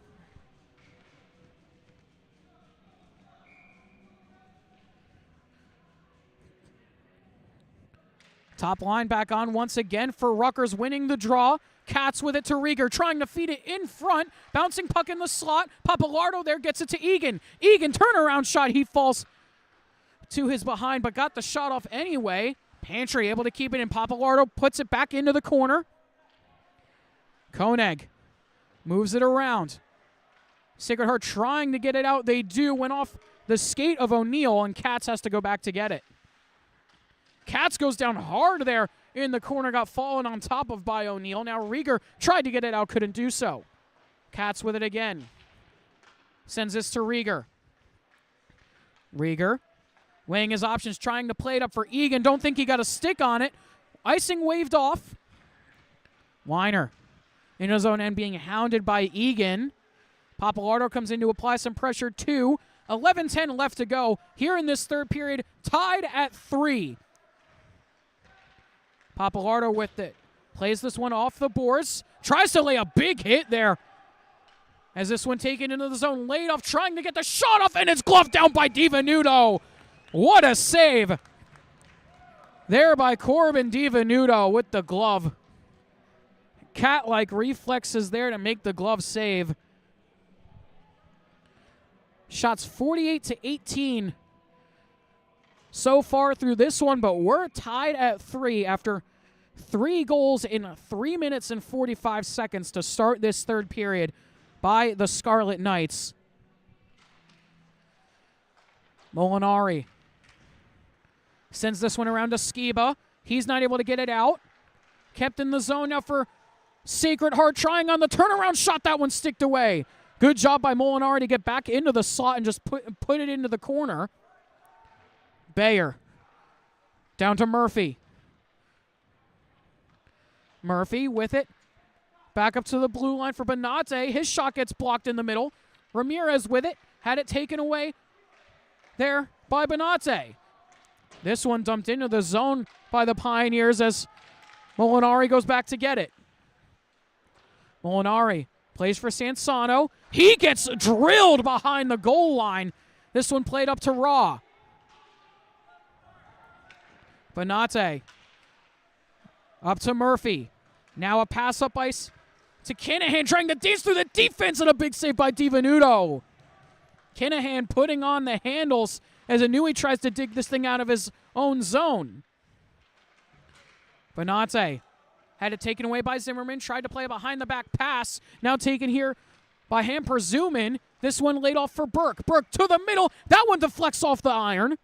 Top line back on once again for Rutgers, winning the draw. Katz with it to Rieger, trying to feed it in front. Bouncing puck in the slot. Papalardo there gets it to Egan. Egan, turnaround shot. He falls to his behind, but got the shot off anyway. Pantry able to keep it in. Papalardo puts it back into the corner. Koenig moves it around. Sacred Heart trying to get it out. They do. Went off the skate of O'Neal, and Katz has to go back to get it. Katz goes down hard there in the corner, got fallen on top of by O'Neal. Now Rieger tried to get it out, couldn't do so. Katz with it again. Sends this to Rieger. Rieger weighing his options, trying to play it up for Egan. Don't think he got a stick on it. Icing waved off. Weiner in his own end being hounded by Egan. Papalardo comes in to apply some pressure too. 11-10 left to go here in this third period, tied at 3. Papalardo with it. Plays this one off the boards. Tries to lay a big hit there. As this one taken into the zone, laid off, trying to get the shot off, and it's gloved down by DiVenuto. What a save there by Corbin DiVenuto with the glove. Cat-like reflexes there to make the glove save. Shots 48-18 so far through this one, but we're tied at 3 after 3 goals in 3 minutes and 45 seconds to start this third period by the Scarlet Knights. Molinari sends this one around to Skiba. He's not able to get it out. Kept in the zone now for Sacred Heart, trying on the turnaround shot. That one sticked away. Good job by Molinari to get back into the slot and just put it into the corner. Bayer down to Murphy. Murphy with it. Back up to the blue line for Benate. His shot gets blocked in the middle. Ramirez with it. Had it taken away there by Benate. This one dumped into the zone by the Pioneers as Molinari goes back to get it. Molinari plays for Sansano. He gets drilled behind the goal line. This one played up to Raw. Benate up to Murphy. Now a pass up ice to Kinahan, trying to dance through the defense, and a big save by DiVenuto. Kinahan putting on the handles as Inui tries to dig this thing out of his own zone. Benate had it taken away by Zimmerman, tried to play a behind-the-back pass, now taken here by Hamper Zuman. This one laid off for Burke. Burke to the middle. That one deflects off the iron.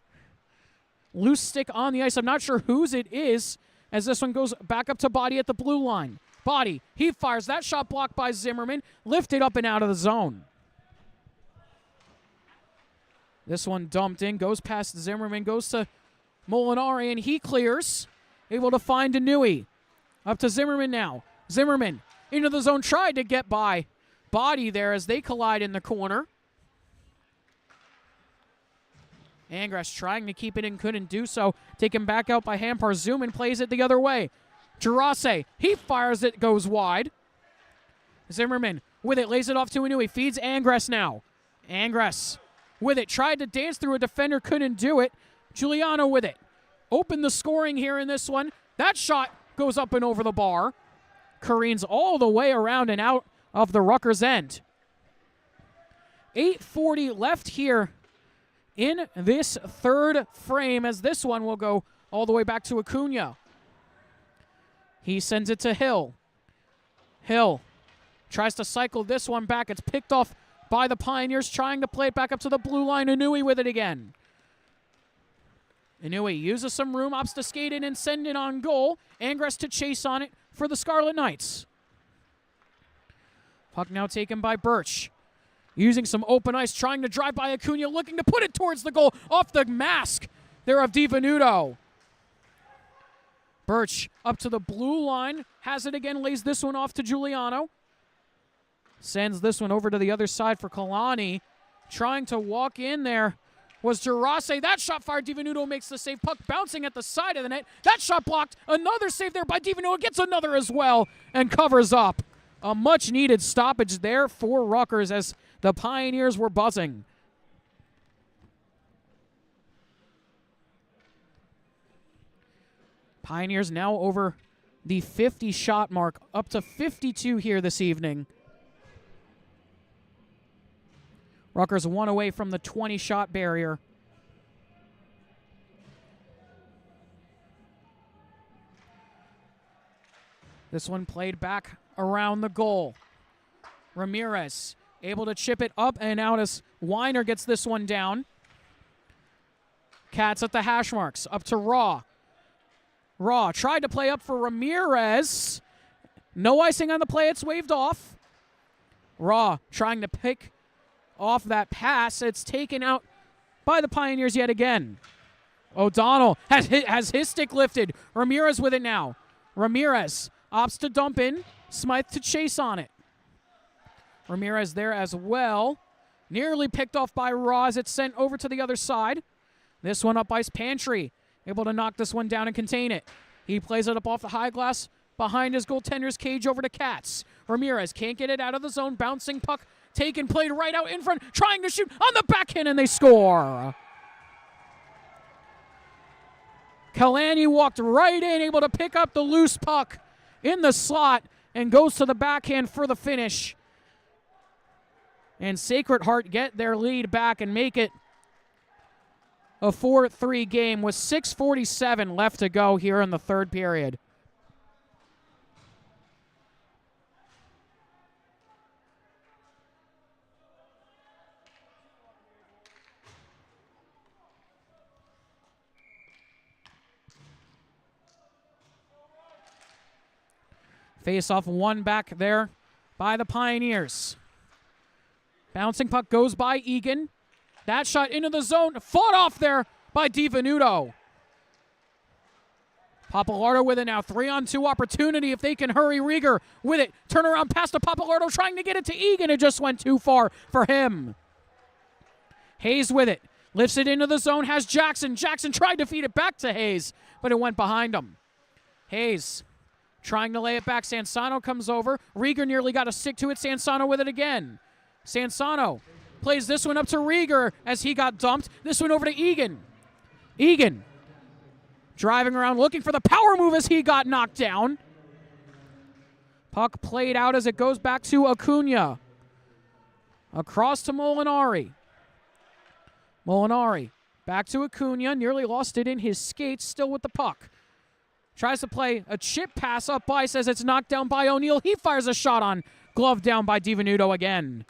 Loose stick on the ice. I'm not sure whose it is, as this one goes back up to Body at the blue line. Body, he fires. That shot blocked by Zimmerman. Lifted up and out of the zone. This one dumped in, goes past Zimmerman, goes to Molinari, and he clears. Able to find Inui. Up to Zimmerman now. Zimmerman into the zone, tried to get by Body there as they collide in the corner. Angras trying to keep it in, couldn't do so. Taken back out by Hampar. Zuman plays it the other way. Girase, he fires it, goes wide. Zimmerman with it, lays it off to Inui. Feeds Angras now. Angras with it, tried to dance through a defender, couldn't do it. Giuliano with it. Opened the scoring here in this one. That shot goes up and over the bar. Careens all the way around and out of the Rutgers end. 8:40 left here in this third frame, as this one will go all the way back to Acuna. He sends it to Hill. Hill tries to cycle this one back. It's picked off by the Pioneers, trying to play it back up to the blue line. Inui with it again. Inui uses some room, opts to skate in and send it on goal. Angras to chase on it for the Scarlet Knights. Puck now taken by Birch. Using some open ice, trying to drive by Acuna, looking to put it towards the goal, off the mask there of DiVenuto. Birch up to the blue line, has it again, lays this one off to Giuliano. Sends this one over to the other side for Kalani. Trying to walk in there was Girase. That shot fired. DiVenuto makes the save. Puck bouncing at the side of the net. That shot blocked. Another save there by DiVenuto. Gets another as well and covers up. A much-needed stoppage there for Rutgers as the Pioneers were buzzing. Pioneers now over the 50-shot mark, up to 52 here this evening. Rutgers one away from the 20-shot barrier. This one played back around the goal. Ramirez able to chip it up and out as Weiner gets this one down. Cats at the hash marks. Up to Raw. Raw tried to play up for Ramirez. No icing on the play. It's waved off. Raw trying to pick off that pass. It's taken out by the Pioneers yet again. O'Donnell has his stick lifted. Ramirez with it now. Ramirez opts to dump in. Smythe to chase on it. Ramirez there as well. Nearly picked off by Raw as it's sent over to the other side. This one up ice Pantry. Able to knock this one down and contain it. He plays it up off the high glass behind his goaltender's cage over to Katz. Ramirez can't get it out of the zone. Bouncing puck taken, played right out in front. Trying to shoot on the backhand and they score. Kalani walked right in, able to pick up the loose puck in the slot and goes to the backhand for the finish. And Sacred Heart get their lead back and make it a 4-3 game with 6:47 left to go here in the third period. Face-off one back there by the Pioneers. Bouncing puck goes by Egan. That shot into the zone, fought off there by DiVenuto. Papalardo with it now, 3-on-2 opportunity if they can hurry. Rieger with it, turn around pass to Papalardo, trying to get it to Egan. It just went too far for him. Hayes with it, lifts it into the zone, has Jackson. Jackson tried to feed it back to Hayes, but it went behind him. Hayes trying to lay it back. Sansano comes over. Rieger nearly got a stick to it. Sansano with it again. Sansano plays this one up to Rieger as he got dumped. This one over to Egan. Egan driving around looking for the power move as he got knocked down. Puck played out as it goes back to Acuna. Across to Molinari. Molinari back to Acuna. Nearly lost it in his skates. Still with the puck. Tries to play a chip pass up ice as it's knocked down by O'Neill. He fires a shot on. Glove down by DiVenuto again.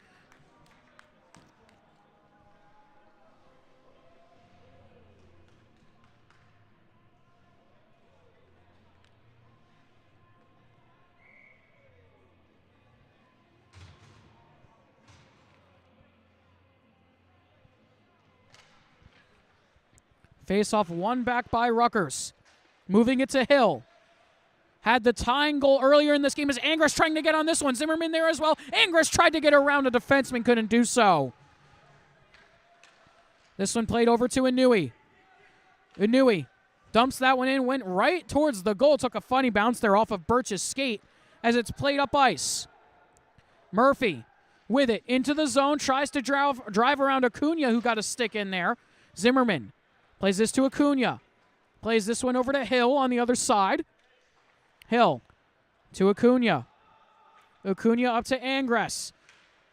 Face-off one back by Rutgers. Moving it to Hill. Had the tying goal earlier in this game as Angres trying to get on this one. Zimmerman there as well. Angres tried to get around a defenseman, couldn't do so. This one played over to Inouye. Inouye dumps that one in, went right towards the goal. Took a funny bounce there off of Birch's skate as it's played up ice. Murphy with it into the zone. Tries to drive around Acuna, who got a stick in there. Zimmerman plays this to Acuna. Plays this one over to Hill on the other side. Hill to Acuna. Acuna up to Angres.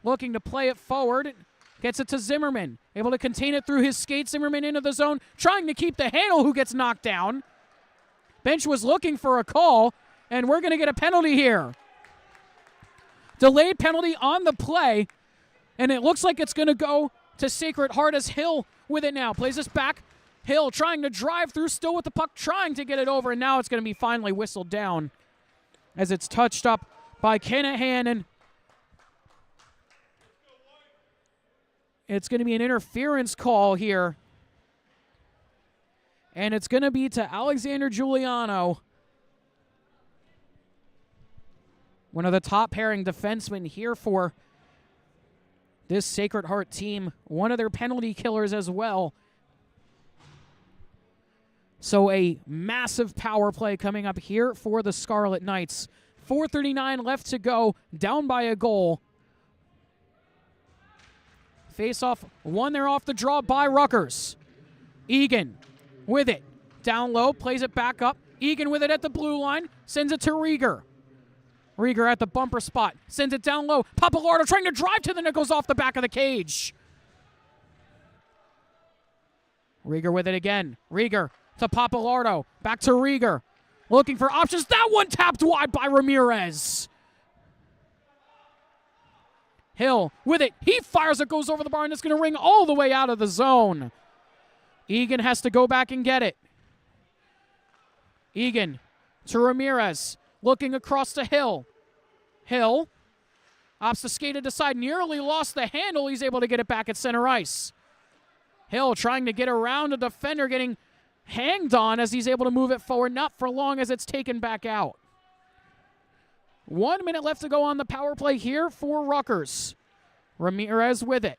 Looking to play it forward. Gets it to Zimmerman. Able to contain it through his skate. Zimmerman into the zone. Trying to keep the handle, who gets knocked down. Bench was looking for a call, and we're going to get a penalty here. Delayed penalty on the play, and it looks like it's going to go to Sacred Heart as Hill with it now. Plays this back. Hill trying to drive through, still with the puck, trying to get it over, and now it's going to be finally whistled down as it's touched up by Kinahan, and it's going to be an interference call here, and it's going to be to Alexander Giuliano, one of the top pairing defensemen here for this Sacred Heart team, one of their penalty killers as well. So a massive power play coming up here for the Scarlet Knights. 4:39 left to go, down by a goal. Face-off won there off the draw by Rutgers. Egan with it. Down low, plays it back up. Egan with it at the blue line, sends it to Rieger. Rieger at the bumper spot, sends it down low. Papalardo trying to drive to the Nichols off the back of the cage. Rieger with it again. Rieger to Papalardo, back to Rieger. looking for options. That one tapped wide by Ramirez. Hill with it. He fires it, goes over the bar, and it's going to ring all the way out of the zone. Egan has to go back and get it. Egan to Ramirez, looking across to Hill. Hill opts to skate it aside, nearly lost the handle. He's able to get it back at center ice. Hill trying to get around a defender, getting hanged on as he's able to move it forward, not for long as it's taken back out. 1 minute left to go on the power play here for Rutgers. Ramirez with it.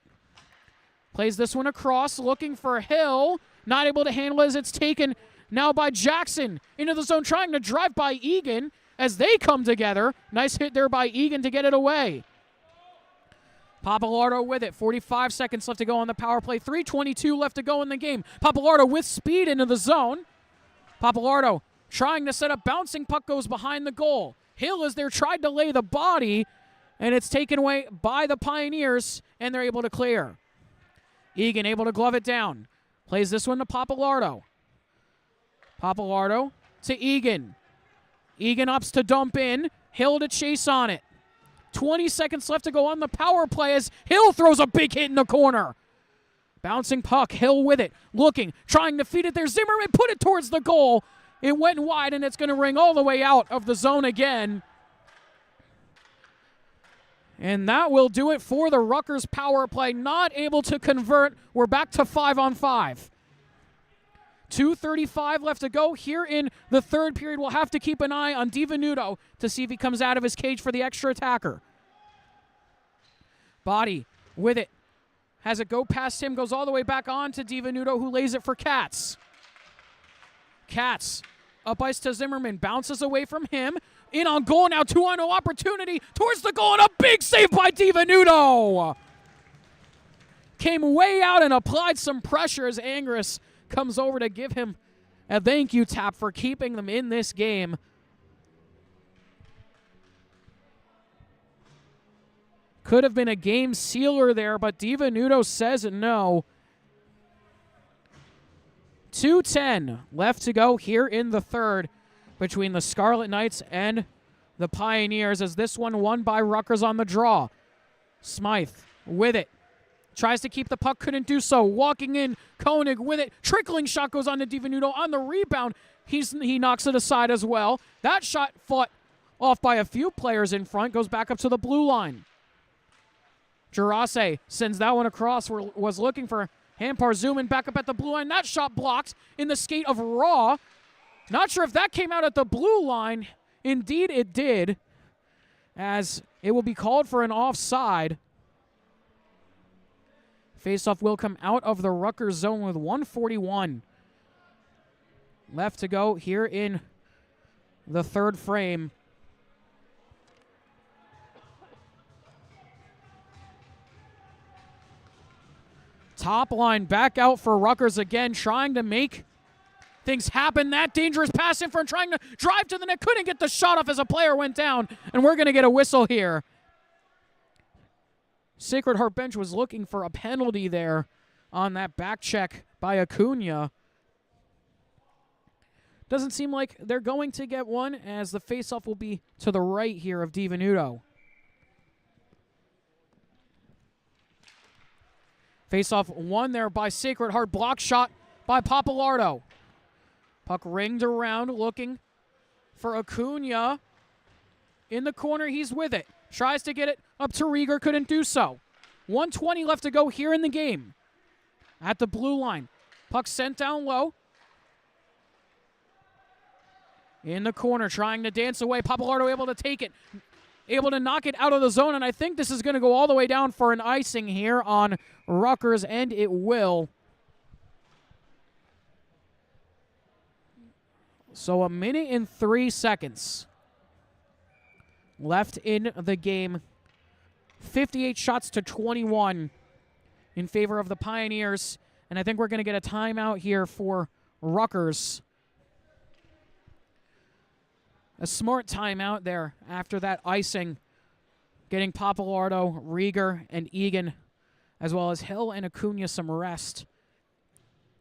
Plays this one across, looking for Hill. Not able to handle it as it's taken now by Jackson. Into the zone, trying to drive by Egan as they come together. Nice hit there by Egan to get it away. Papalardo with it. 45 seconds left to go on the power play. 3:22 left to go in the game. Papalardo with speed into the zone. Papalardo trying to set up. Bouncing puck goes behind the goal. Hill is there, tried to lay the body, and it's taken away by the Pioneers, and they're able to clear. Egan able to glove it down. Plays this one to Papalardo. Papalardo to Egan. Egan ups to dump in. Hill to chase on it. 20 seconds left to go on the power play as Hill throws a big hit in the corner. Bouncing puck, Hill with it. Looking, trying to feed it there. Zimmerman put it towards the goal. It went wide, and it's going to ring all the way out of the zone again. And that will do it for the Rutgers power play. Not able to convert. We're back to 5-on-5. 2:35 left to go here in the third period. We'll have to keep an eye on DiVenuto to see if he comes out of his cage for the extra attacker. Body with it. Has it go past him, goes all the way back on to DiVenuto, who lays it for Katz. Katz up ice to Zimmerman, bounces away from him. In on goal now, 2-on-0 opportunity towards the goal, and a big save by DiVenuto. Came way out and applied some pressure as Angris comes over to give him a thank you tap for keeping them in this game. Could have been a game sealer there, but DiVenuto says no. 2:10 left to go here in the third between the Scarlet Knights and the Pioneers, as this one won by Rutgers on the draw. Smythe with it. Tries to keep the puck, couldn't do so. Walking in, Koenig with it. Trickling shot goes on to DiVenuto. On the rebound, he knocks it aside as well. That shot fought off by a few players in front, goes back up to the blue line. Gerase sends that one across, was looking for Hampar Zuman back up at the blue line. That shot blocked in the skate of Raw. Not sure if that came out at the blue line. Indeed it did, as it will be called for an offside. Faceoff will come out of the Rutgers zone with 1:41 left to go here in the third frame. Top line back out for Rutgers again, trying to make things happen. That dangerous pass in front, trying to drive to the net. Couldn't get the shot off as a player went down, and we're going to get a whistle here. Sacred Heart bench was looking for a penalty there on that back check by Acuna. Doesn't seem like they're going to get one, as the faceoff will be to the right here of DiVenuto. Faceoff won there by Sacred Heart. Block shot by Papalardo. Puck ringed around, looking for Acuna. In the corner, he's with it. Tries to get it up to Rieger, couldn't do so. 1:20 left to go here in the game. At the blue line. Puck sent down low. In the corner, trying to dance away. Papalardo able to take it. Able to knock it out of the zone, and I think this is going to go all the way down for an icing here on Rutgers, and it will. So 1 minute and 3 seconds left in the game. 58 shots to 21 in favor of the Pioneers, and I think we're going to get a timeout here for Rutgers. A smart timeout there after that icing, getting Papalardo, Rieger, and Egan, as well as Hill and Acuna some rest.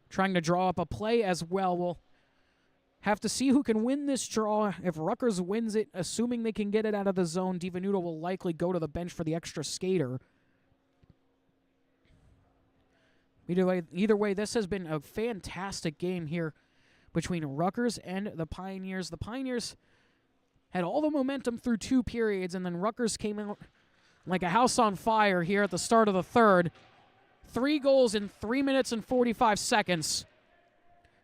Trying to draw up a play as well. We'll Have to see who can win this draw. If Rutgers wins it, assuming they can get it out of the zone, DiVenuto will likely go to the bench for the extra skater. Either way, this has been a fantastic game here between Rutgers and the Pioneers. The Pioneers had all the momentum through 2 periods, and then Rutgers came out like a house on fire here at the start of the third. 3 goals in 3 minutes and 45 seconds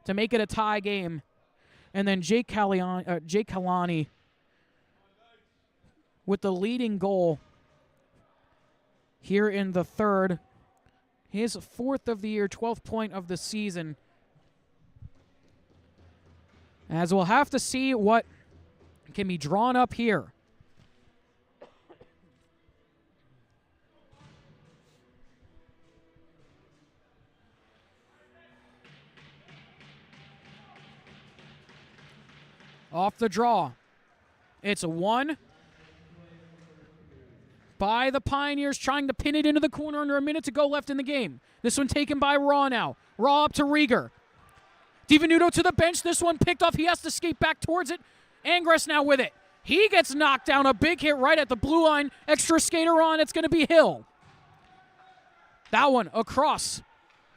to make it a tie game. And then Jake Kalani with the leading goal here in the third. His 4th of the year, 12th point of the season. As we'll have to see what can be drawn up here. Off the draw. It's a 1 by the Pioneers, trying to pin it into the corner under a minute to go left in the game. This one taken by Raw now. Raw up to Rieger. DiVenuto to the bench. This one picked off. He has to skate back towards it. Angress now with it. He gets knocked down. A big hit right at the blue line. Extra skater on. It's going to be Hill. That one across.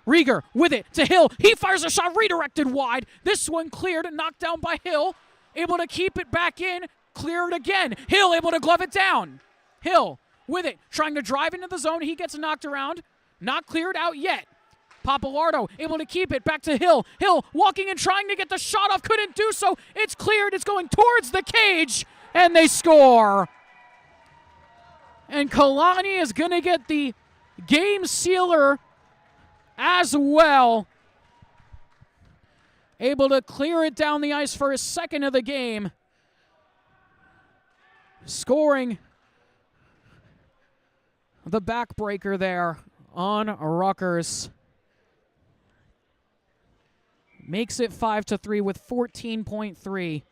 Rieger with it to Hill. He fires a shot redirected wide. This one cleared and knocked down by Hill. Able to keep it back in. Cleared again. Hill able to glove it down. Hill with it. Trying to drive into the zone. He gets knocked around. Not cleared out yet. Papalardo able to keep it back to Hill. Hill walking and trying to get the shot off. Couldn't do so. It's cleared. It's going towards the cage. And they score. And Kalani is going to get the game sealer as well. Able to clear it down the ice for his 2nd of the game. Scoring the backbreaker there on Rutgers. Makes it 5-3 with 14.3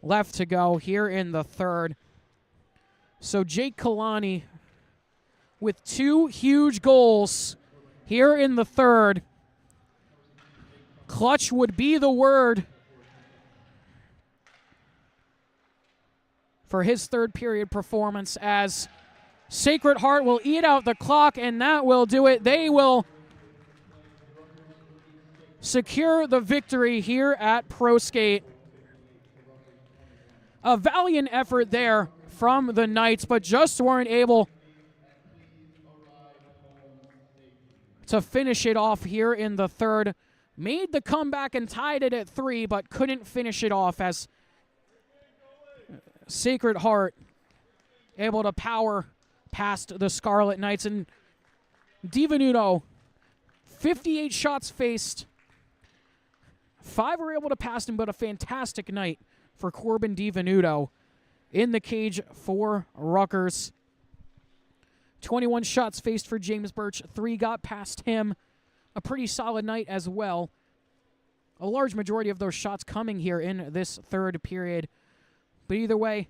left to go here in the third. So Jake Kalani with 2 huge goals here in the third. Clutch would be the word for his third period performance, as Sacred Heart will eat out the clock, and that will do it. They will secure the victory here at ProSkate. A valiant effort there from the Knights, but just weren't able to finish it off here in the third. Made the comeback and tied it at 3, but couldn't finish it off, as Sacred Heart able to power past the Scarlet Knights. And DiVenuto, 58 shots faced. 5 were able to pass him, but a fantastic night for Corbin DiVenuto in the cage for Rutgers. 21 shots faced for James Birch. 3 got past him. A pretty solid night as well. A large majority of those shots coming here in this third period. But either way,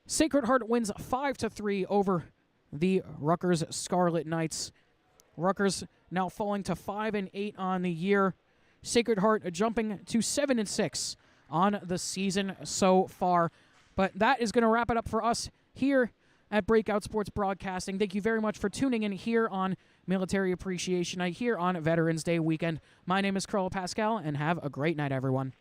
Sacred Heart wins 5-3 over the Rutgers Scarlet Knights. Rutgers now falling to 5-8 on the year. Sacred Heart jumping to 7-6 on the season so far. But that is going to wrap it up for us here at Breakout Sports Broadcasting. Thank you very much for tuning in here on Military Appreciation Night, here on Veterans Day weekend. My name is Carlo Pascal, and have a great night, everyone.